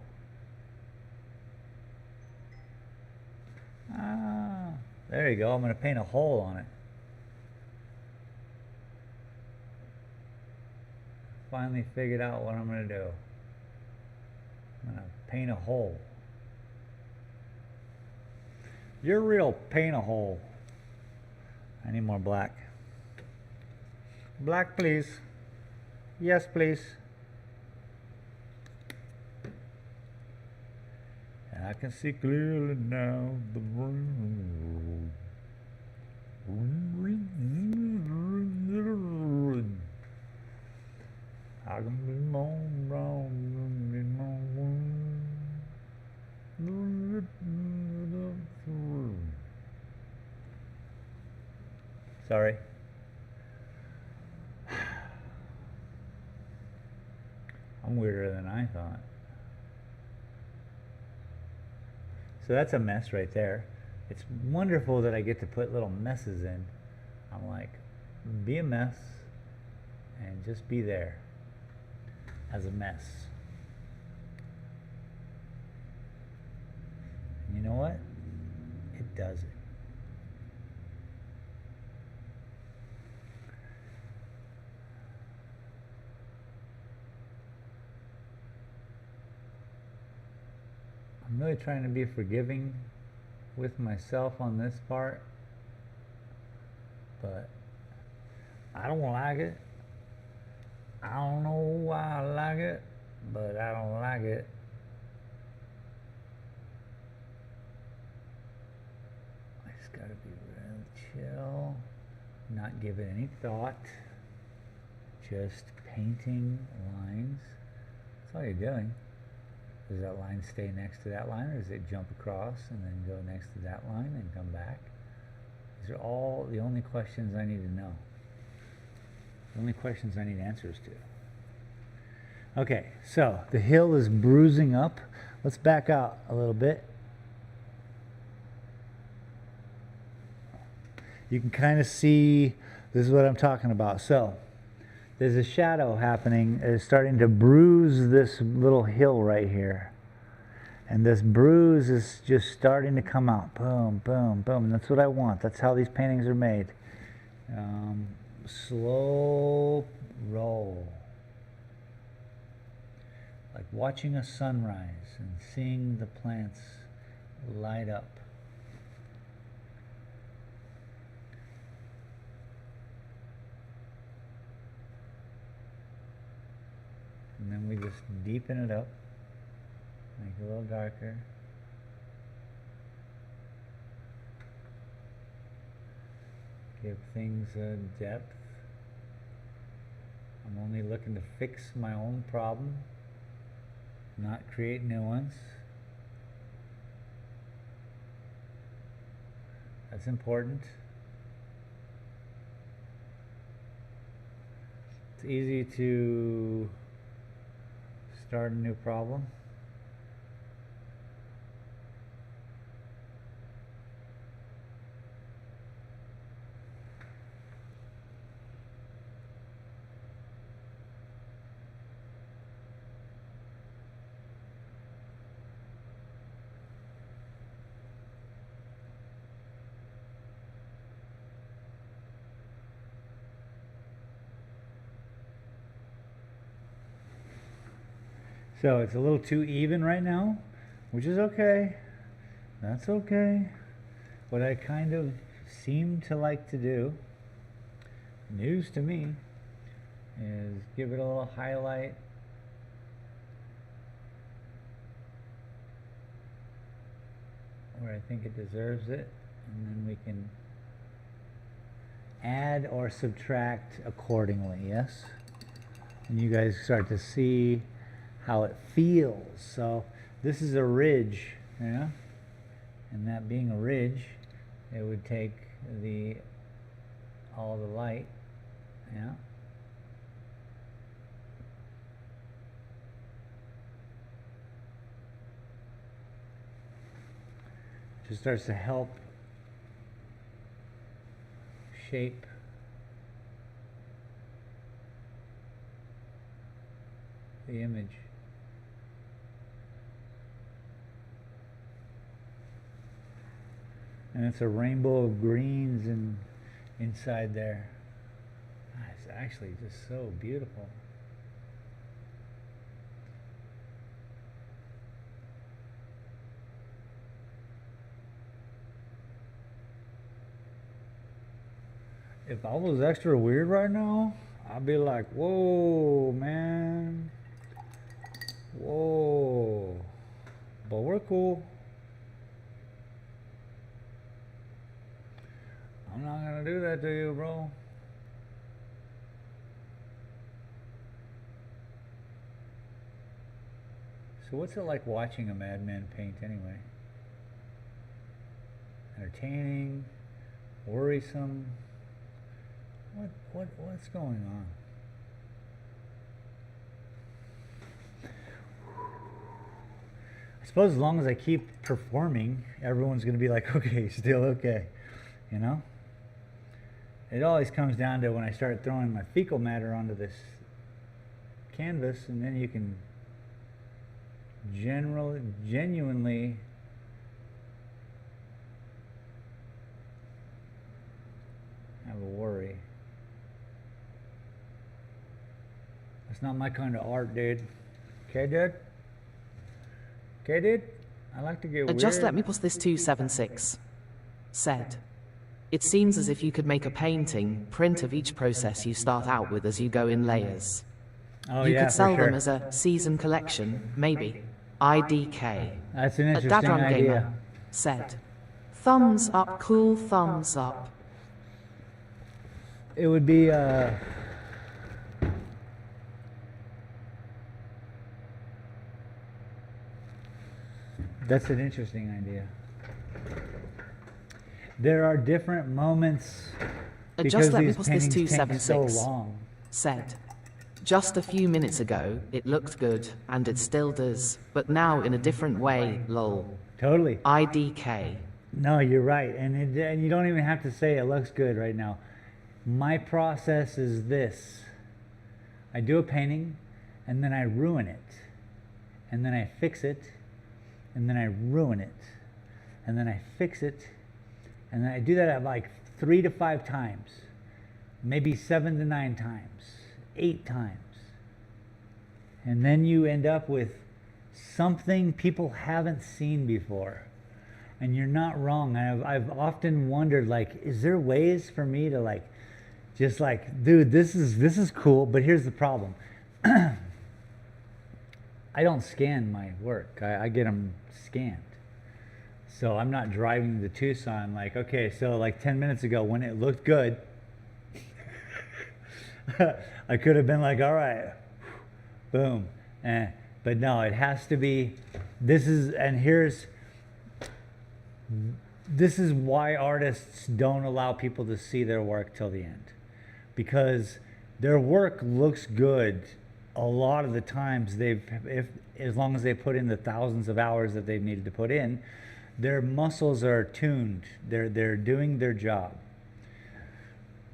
Ah, there you go. I'm going to paint a hole on it. Finally figured out what I'm going to do. I'm going to paint a hole. You're real, paint a hole. I need more black. Black, please. Yes, please. And I can see clearly now the road. I can be more wrong. I'm weirder than I thought. So that's a mess right there. It's wonderful that I get to put little messes in. I'm like, be a mess and just be there as a mess. And you know what? It does it. I'm really trying to be forgiving with myself on this part, but I don't like it. I don't know why I like it, but I don't like it. I just gotta be real chill, not give it any thought, just painting lines. That's all you're doing. Does that line stay next to that line, or does it jump across and then go next to that line and come back? These are all the only questions I need to know. The only questions I need answers to. Okay, so the hill is bruising up. Let's back out a little bit. You can kind of see, this is what I'm talking about. So there's a shadow happening. It's starting to bruise this little hill right here. And this bruise is just starting to come out. Boom, boom, boom. And that's what I want. That's how these paintings are made. Slow roll. Like watching a sunrise and seeing the plants light up. And then we just deepen it up, make it a little darker. Give things a depth. I'm only looking to fix my own problem, not create new ones. That's important. It's easy to start a new problem. So it's a little too even right now, which is okay. That's okay. What I kind of seem to like to do, news to me, is give it a little highlight. Where I think it deserves it, and then we can add or subtract accordingly, yes? And you guys start to see how it feels. So this is a ridge, yeah? And that being a ridge, it would take all the light, yeah? Just starts to help shape the image. And it's a rainbow of greens inside there. It's actually just so beautiful. If I was extra weird right now, I'd be like, whoa, man. Whoa. But we're cool. I'm not gonna do that to you, bro. So what's it like watching a madman paint anyway? Entertaining, worrisome. What's going on? suppose as long as I keep performing, everyone's going to be like, okay, still okay, you know? It always comes down to when I start throwing my fecal matter onto this canvas, and then you can genuinely have a worry. That's not my kind of art, dude. Okay, dude? Okay, dude? I like to get weird. Just let me pause this 276. Said. It seems as if you could make a painting print of each process you start out with as you go in layers. Oh, You yeah, could sell for sure. them as a season collection, maybe. IDK. That's an interesting Dadron idea. Gamer said. Thumbs up, cool thumbs up. It would be that's an interesting idea. There are different moments because Just let me these pause this paintings take so 276. long. Said. Just a few minutes ago, it looked good, and it still does, but now in a different way, lol. Totally. IDK. No, you're right, and you don't even have to say it looks good right now. My process is this: I do a painting, and then I ruin it, and then I fix it, and then I ruin it, and then I fix it, and then I do that at like 3 to 5 times, maybe 7 to 9 times, 8 times, and then you end up with something people haven't seen before. And you're not wrong. I've often wondered, like, is there ways for me to like, just like, dude, this is cool, but here's the problem. I don't scan my work. I get them scanned. So I'm not driving to Tucson like, okay, so like 10 minutes ago when it looked good, I could have been like, all right, boom. But no, it has to be, this is why artists don't allow people to see their work till the end. Because their work looks good a lot of the times as long as they put in the thousands of hours that they've needed to put in, their muscles are tuned. They're doing their job.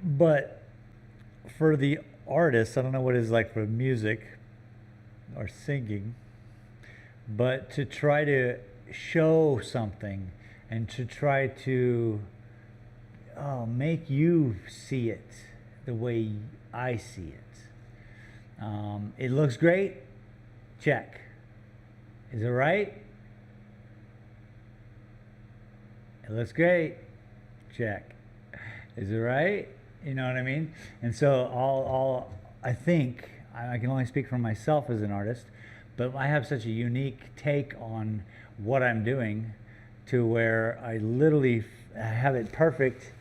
But for the artist, I don't know what it's like for music or singing, but to try to show something and to try to make you see it the way I see it. It looks great, check. Is it right? It looks great, check. Is it right? You know what I mean? And so I think, I can only speak for myself as an artist, but I have such a unique take on what I'm doing to where I literally have it perfect,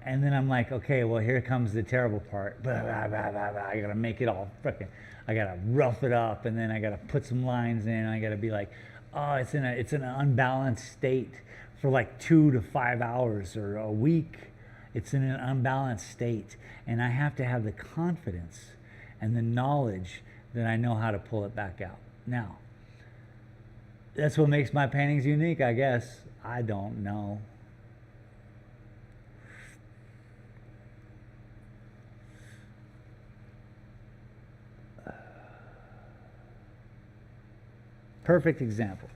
and then I'm like, okay, well, here comes the terrible part. Blah, blah, blah, blah, blah. I gotta make it all freaking, I gotta rough it up, and then I gotta put some lines in, and I gotta be like, oh, it's in an unbalanced state for like 2 to 5 hours or a week. It's in an unbalanced state, and I have to have the confidence and the knowledge that I know how to pull it back out. Now, that's what makes my paintings unique, I guess. I don't know. Perfect example.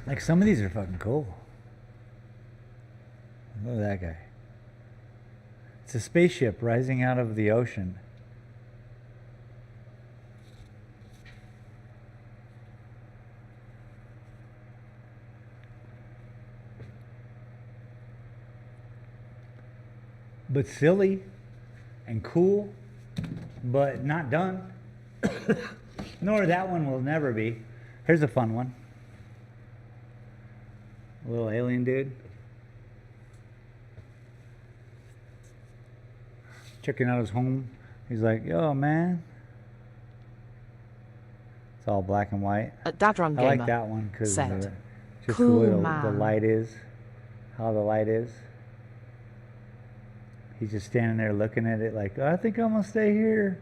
Like, some of these are fucking cool. Look at that guy. It's a spaceship rising out of the ocean. But silly and cool, but not done. Nor that one will never be. Here's a fun one. A little alien dude. Checking out his home. He's like, yo, man. It's all black and white. Dadron I like Gamer that one because said, just "Cool the way the man." light is. How the light is. He's just standing there looking at it like, I think I'm going to stay here.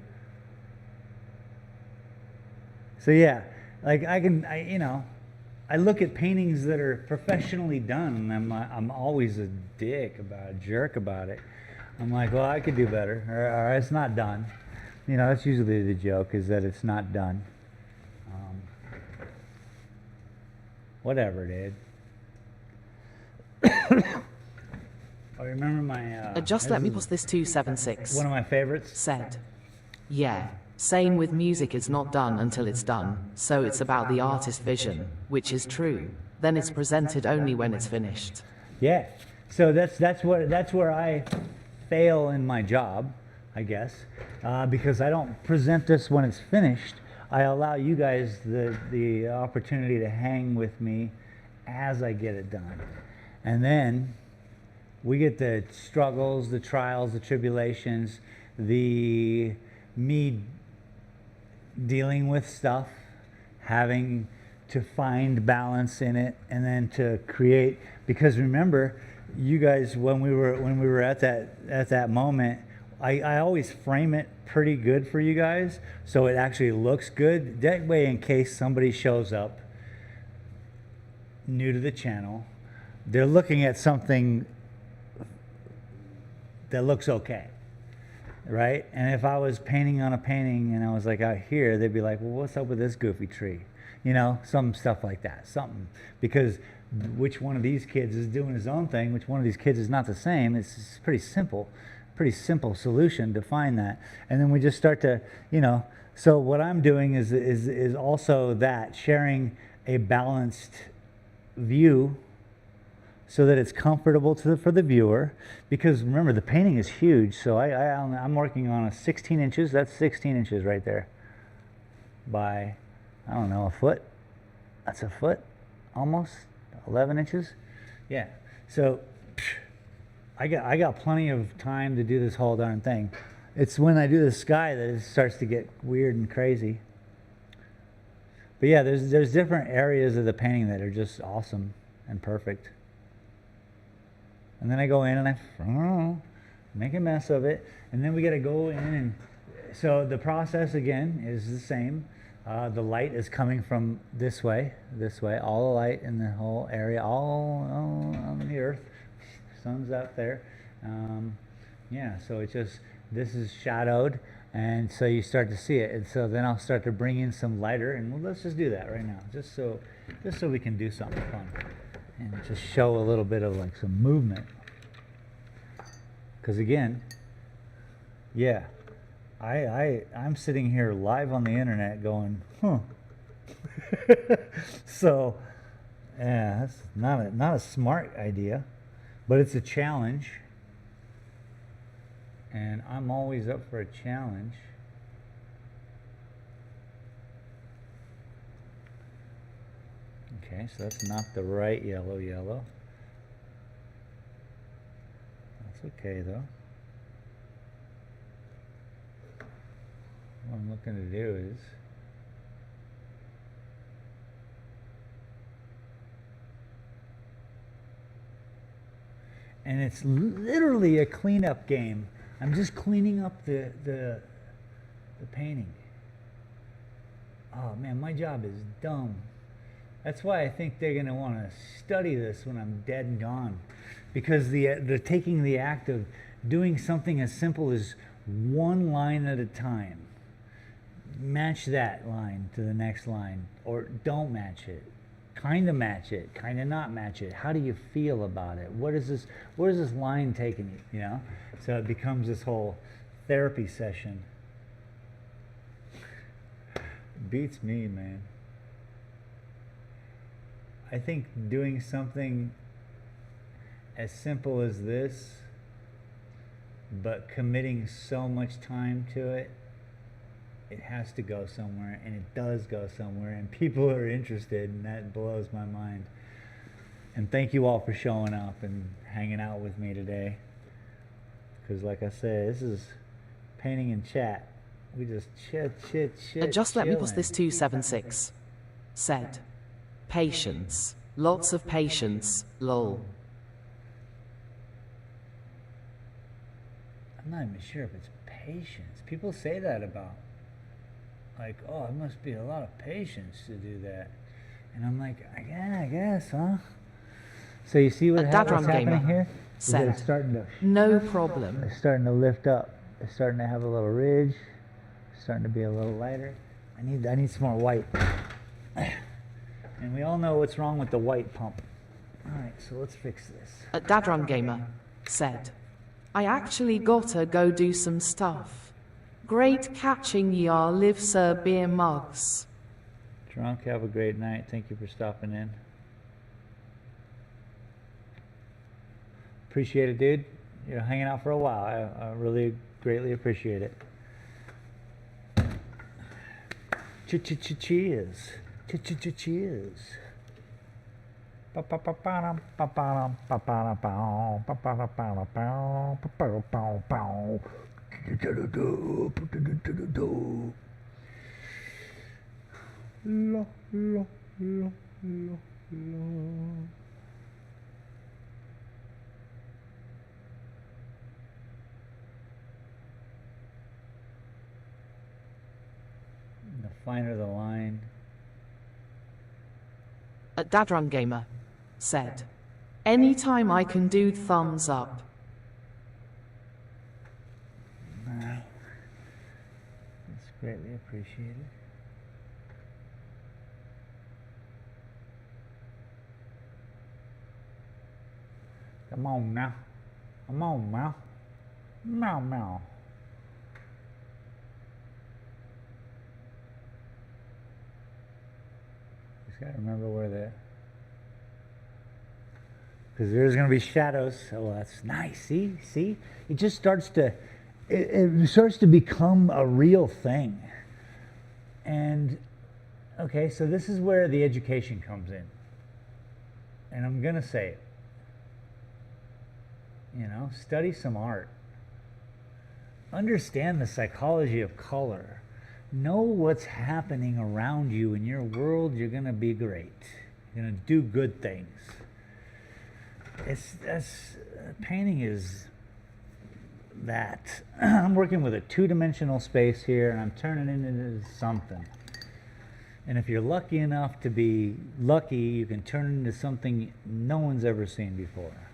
So yeah, Like I look at paintings that are professionally done, and I'm always a jerk about it. I'm like, well, I could do better, or it's not done. That's usually the joke, is that it's not done. Whatever, dude. I remember my... Just let me pause this 276. One of my favorites. Said. Yeah. Same with music, it's not done until it's done, so it's about the artist's vision, which is true. Then it's presented only when it's finished. Yeah. So that's where I fail in my job, I guess, because I don't present this when it's finished. I allow you guys the opportunity to hang with me as I get it done. And then we get the struggles, the trials, the tribulations, me dealing with stuff, having to find balance in it, and then to create. Because remember, you guys, when we were at that moment, I always frame it pretty good for you guys, so it actually looks good. That way, in case somebody shows up new to the channel, they're looking at something that looks okay, right? And if I was painting on a painting and I was like out here, they'd be like, well, what's up with this goofy tree? Some stuff like that, something. Because which one of these kids is doing his own thing, which one of these kids is not the same, it's pretty simple solution to find that. And then we just start to, so what I'm doing is also that, sharing a balanced view so that it's comfortable for the viewer. Because remember, the painting is huge, so I'm working on a 16 inches. That's 16 inches right there by, I don't know, a foot. That's a foot, almost 11 inches. Yeah. So I got plenty of time to do this whole darn thing. It's when I do the sky that it starts to get weird and crazy. But yeah, there's different areas of the painting that are just awesome and perfect. And then I go in and I make a mess of it, and then we got to go in, and so the process again is the same. The light is coming from this way, all the light in the whole area, all on the earth. Sun's up there. Yeah, so this is shadowed, and so you start to see it. And so then I'll start to bring in some lighter, and let's just do that right now, just so we can do something fun and just show a little bit of like some movement. Because again, yeah, I'm sitting here live on the internet going, So, yeah, that's not a smart idea, but it's a challenge, and I'm always up for a challenge. Okay, so that's not the right yellow. That's okay though. What I'm looking to do is and it's literally a cleanup game. I'm just cleaning up the painting. Oh man, my job is dumb. That's why I think they're going to want to study this when I'm dead and gone, because the taking the act of doing something as simple as one line at a time. Match that line to the next line, or don't match it. Kind of match it, kind of not match it. How do you feel about it? Where is this line taking you? You know, so it becomes this whole therapy session. Beats me, man. I think doing something as simple as this, but committing so much time to it, it has to go somewhere, and it does go somewhere, and people are interested, and that blows my mind. And thank you all for showing up and hanging out with me today, because like I said, this is painting and chat. We just chit. Just let me pause this 276. Said. Patience. Lots of patience. Lol. I'm not even sure if it's patience. People say that about like, oh, it must be a lot of patience to do that. And I'm like, yeah, I guess, huh? So you see what's happening here? Is that it's starting to, No problem. it's starting to lift up. It's starting to have a little ridge. It's starting to be a little lighter. I need some more white. And we all know what's wrong with the white pump. All right, so let's fix this. Dadron Gamer said, I actually gotta go do some stuff. Great catching y'all, live sir beer mugs. Drunk, have a great night. Thank you for stopping in. Appreciate it, dude. You're hanging out for a while. I really greatly appreciate it. Cheers. Cheers. La, la, la, la, la. The finer the line. Dadron Gamer said, anytime I can do thumbs up. That's greatly appreciated. Come on now. Come on now. Meow meow. Just gotta remember where the, because there's gonna be shadows. Oh, that's nice. See, it just starts to, it starts to become a real thing. And okay, so this is where the education comes in, and I'm gonna say it. You know, study some art. Understand the psychology of color. Know what's happening around you in your world. You're gonna be great. You're gonna do good things. Painting is that. I'm working with a two-dimensional space here, and I'm turning it into something. And if you're lucky enough to be lucky, you can turn it into something no one's ever seen before.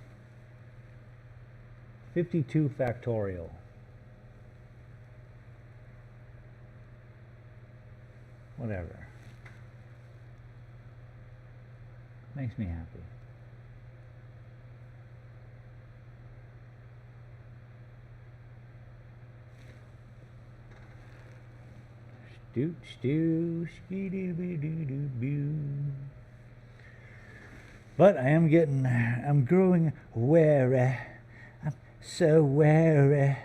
52 factorial. Whatever. Makes me happy. But I'm growing wary. I'm so wary.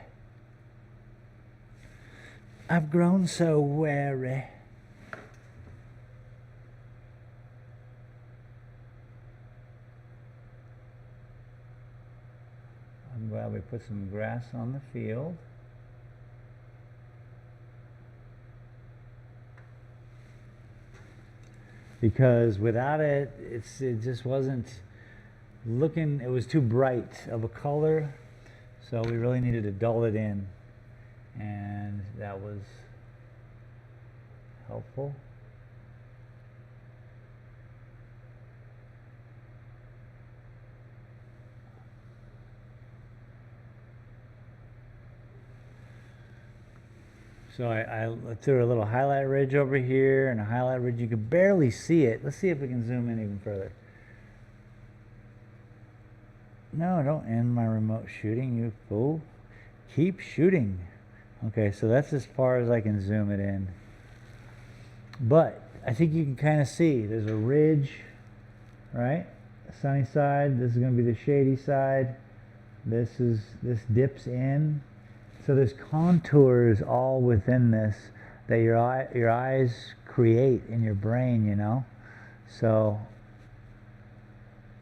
I've grown so wary. I'm glad we put some grass on the field. Because without it, it just wasn't looking, it was too bright of a color, so we really needed to dull it in, and that was helpful. So I threw a little highlight ridge over here and a highlight ridge. You could barely see it. Let's see if we can zoom in even further. No, don't end my remote shooting, you fool. Keep shooting. Okay, so that's as far as I can zoom it in. But I think you can kind of see there's a ridge, right? Sunny side. This is going to be the shady side. This dips in. So there's contours all within this that your eyes create in your brain, you know. So,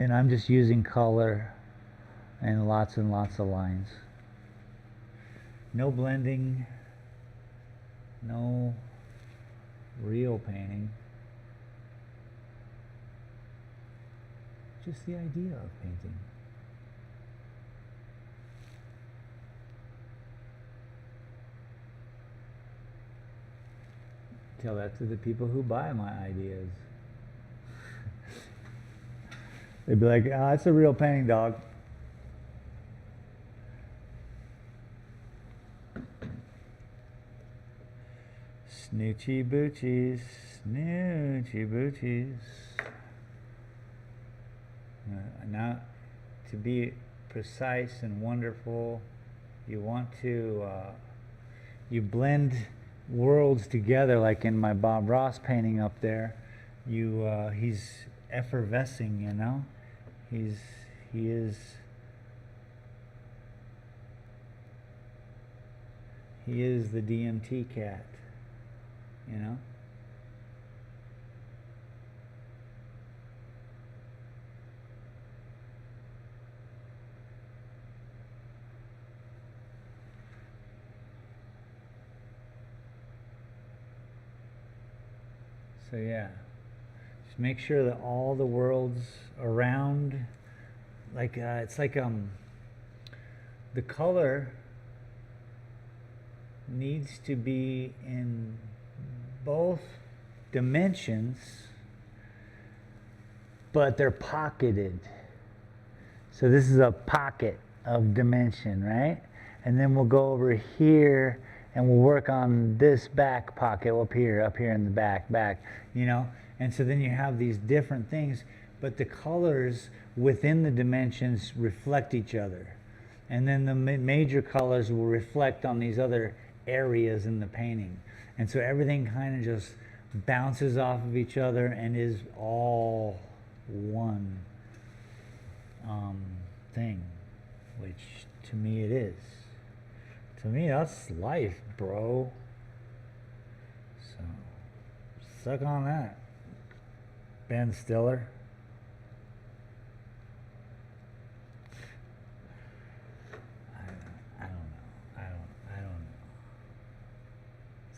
and I'm just using color and lots of lines. No blending, no real painting. Just the idea of painting. Tell that to the people who buy my ideas. They'd be like, "Ah, it's a real painting, dog." Snoochie boochies, snoochie boochies. Now, to be precise and wonderful, you want to, you blend worlds together, like in my Bob Ross painting up there. He's effervescing, you know. He is the DMT cat, you know. So yeah, just make sure that all the worlds around, like it's like the color needs to be in both dimensions, but they're pocketed. So this is a pocket of dimension, right? And then we'll go over here and we'll work on this back pocket up here in the back, you know? And so then you have these different things, but the colors within the dimensions reflect each other. And then the major colors will reflect on these other areas in the painting. And so everything kind of just bounces off of each other and is all one thing, which to me it is. To me, that's life, bro. So, suck on that, Ben Stiller. I don't know.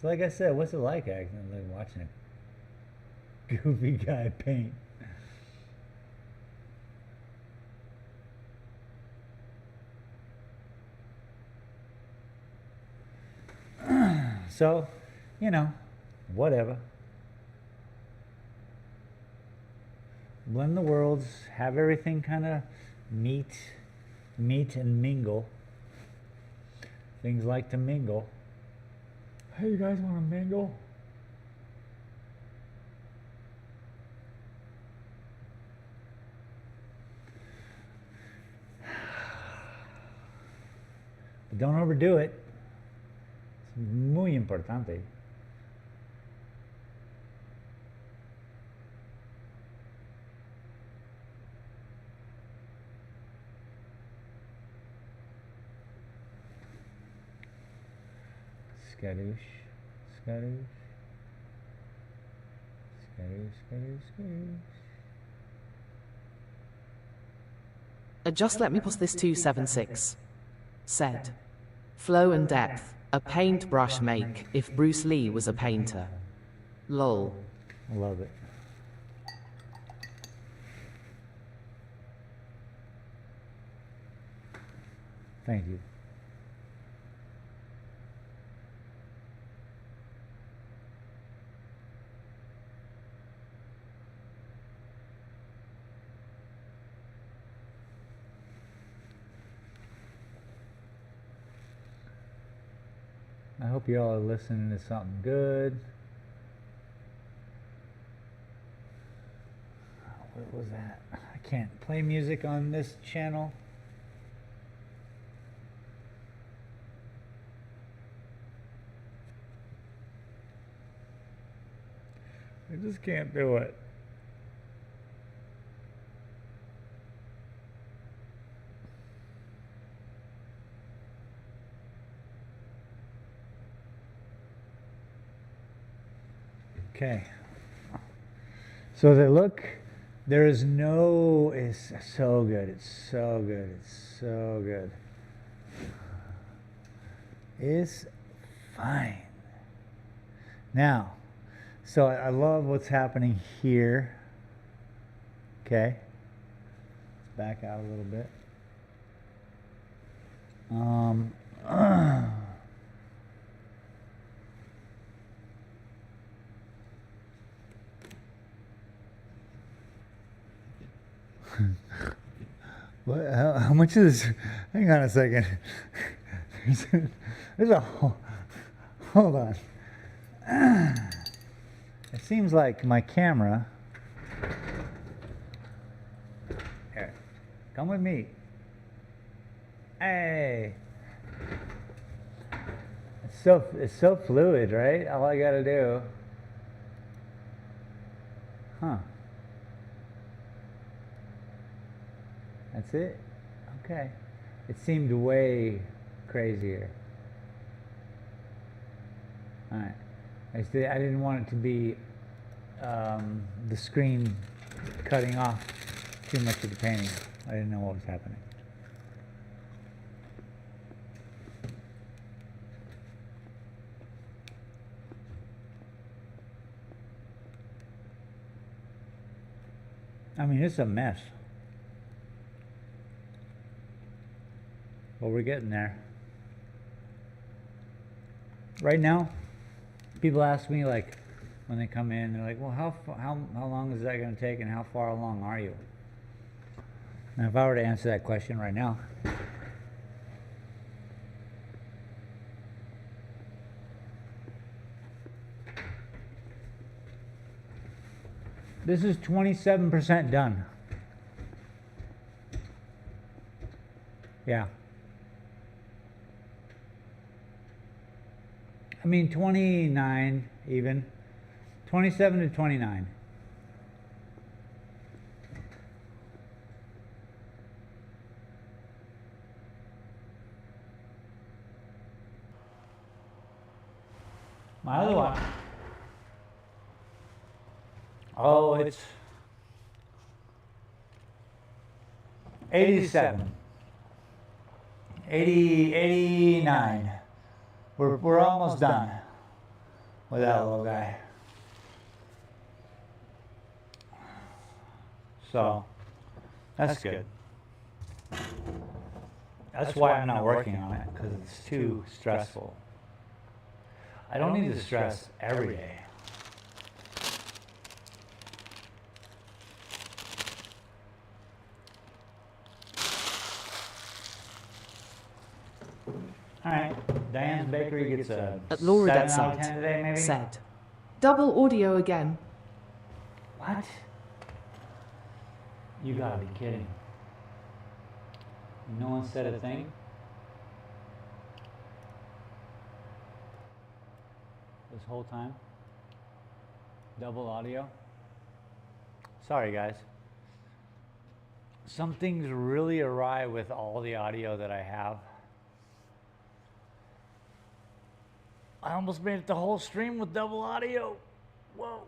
So like I said, what's it like acting, like watching a goofy guy paint? So, you know, whatever. Blend the worlds, have everything kind of meet and mingle. Things like to mingle. Hey, you guys want to mingle? But don't overdo it. It's muy importante. Skadoosh, skadoosh, skadoosh, skadoosh, skadoosh. Just let me pause this 276. Said. Flow and depth, a paintbrush make if Bruce Lee was a painter. Lol. Love it. Thank you. I hope you all are listening to something good. What was that? I can't play music on this channel. I just can't do it. Okay. So they look, there is no, it's so good, it's so good, it's so good. It's fine. Now, so I love what's happening here. Okay. Let's back out a little bit. What? How much is this? Hang on a second. There's a hold on. It seems like my camera. Here, come with me. Hey. It's so fluid, right? All I gotta do. Huh. That's it? Okay. It seemed way crazier. Alright. I didn't want it to be the screen cutting off too much of the painting. I didn't know what was happening. I mean, it's a mess. But we're getting there. Right now, people ask me, like, when they come in, they're like, well, how long is that going to take and how far along are you? And if I were to answer that question right now, this is 27% done. Yeah. I mean 29 even. 27 to 29. My other one. Oh, it's 87. 89. We're almost done with that little guy. So that's good. That's why I'm not working on it, because it's too stressful. I don't need to stress every day. All right, Diane's Bakery gets a At Laura 7 that out of 10 today, maybe? said. Double audio again. What? You gotta be kidding. No one said a thing? This whole time? Double audio? Sorry, guys. Something's really awry with all the audio that I have. I almost made it the whole stream with double audio. Whoa.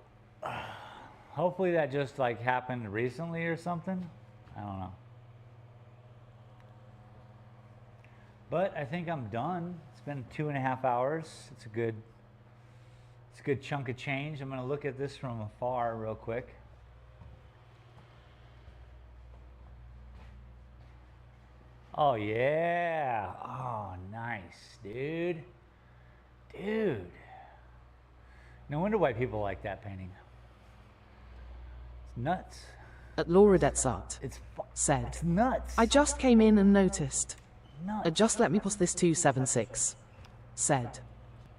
Hopefully that just like happened recently or something. I don't know. But I think I'm done. It's been 2.5 hours. It's a good chunk of change. I'm gonna look at this from afar real quick. Oh yeah. Oh, nice, dude. Dude. No wonder why people like that painting. It's nuts. At Laura Art said. It's nuts. I just came in and noticed. Nuts. Just let me pause this 276. Said.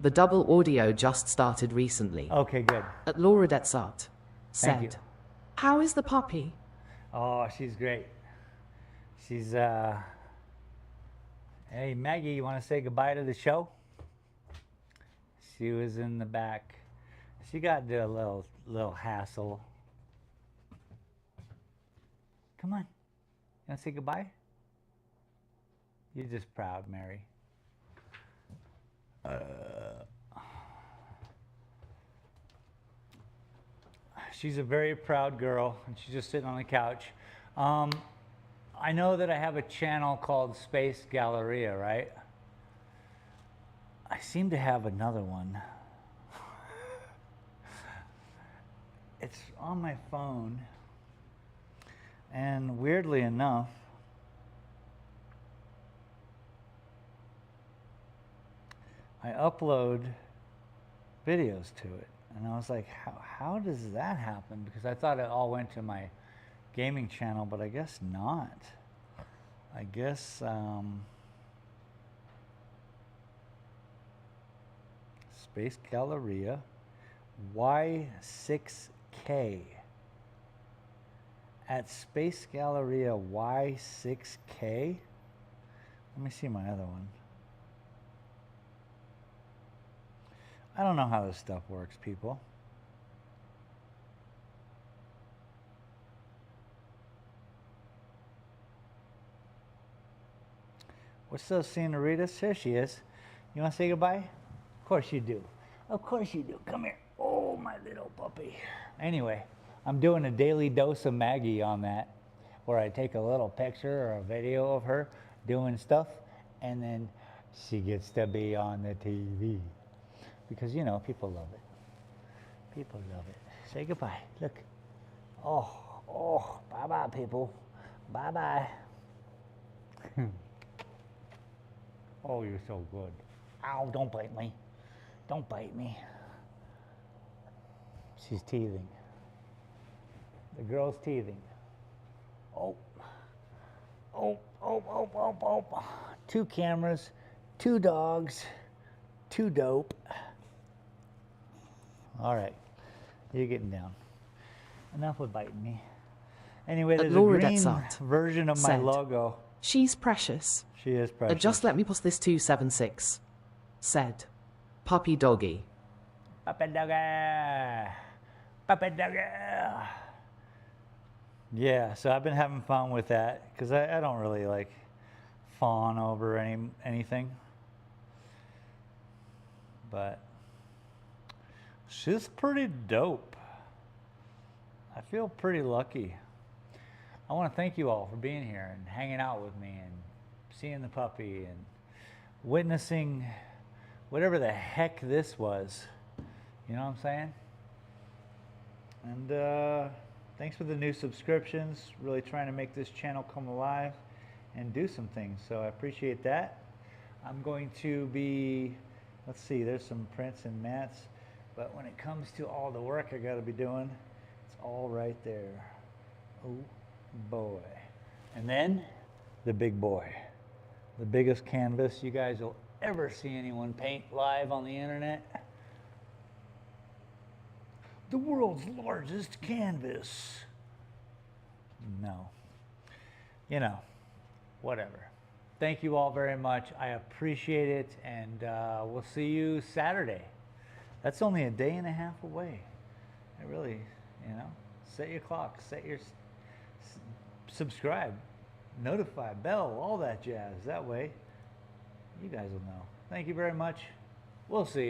The double audio just started recently. Okay, good. At Laura Art Thank you. said. How is the puppy? Oh, she's great. She's Hey Maggie, you want to say goodbye to the show? She was in the back. She got into a little hassle. Come on. You want to say goodbye? You're just proud, Mary. She's a very proud girl, and she's just sitting on the couch. I know that I have a channel called Space Galleria, right? I seem to have another one. It's on my phone. And weirdly enough, I upload videos to it. And I was like, how does that happen? Because I thought it all went to my gaming channel, but I guess not. I guess Space Galleria Y6K. At Space Galleria Y6K. Let me see my other one. I don't know how this stuff works, people. What's up, senoritas? Here she is. You want to say goodbye? Of course you do. Of course you do. Come here. Oh, my little puppy. Anyway, I'm doing a daily dose of Maggie on that, where I take a little picture or a video of her doing stuff, and then she gets to be on the TV. Because, you know, people love it. People love it. Say goodbye. Look. Oh, bye-bye, people. Bye-bye. Oh, you're so good. Ow, don't bite me. Don't bite me. She's teething. The girl's teething. Oh. 2 cameras, 2 dogs, 2 dope. All right, you're getting down. Enough with biting me. Anyway, there's a green version of my logo. She's precious. She is precious. Just let me post this 276. Said. Puppy doggy. Puppy doggy. Puppy doggy. Yeah, so I've been having fun with that because I don't really like fawn over anything. But she's pretty dope. I feel pretty lucky. I want to thank you all for being here and hanging out with me and seeing the puppy and witnessing whatever the heck this was. You know what I'm saying? And thanks for the new subscriptions. Really trying to make this channel come alive and do some things. So I appreciate that. I'm going to be, let's see, there's some prints and mats. But when it comes to all the work I got to be doing, it's all right there. Oh boy. And then the big boy. The biggest canvas you guys will ever see anyone paint live on the internet. The world's largest canvas. No. You know, whatever. Thank you all very much. I appreciate it, and we'll see you Saturday. That's only a day and a half away. I really, you know, set your clock, set your subscribe, notify, bell, all that jazz. That way, you guys will know. Thank you very much. We'll see you.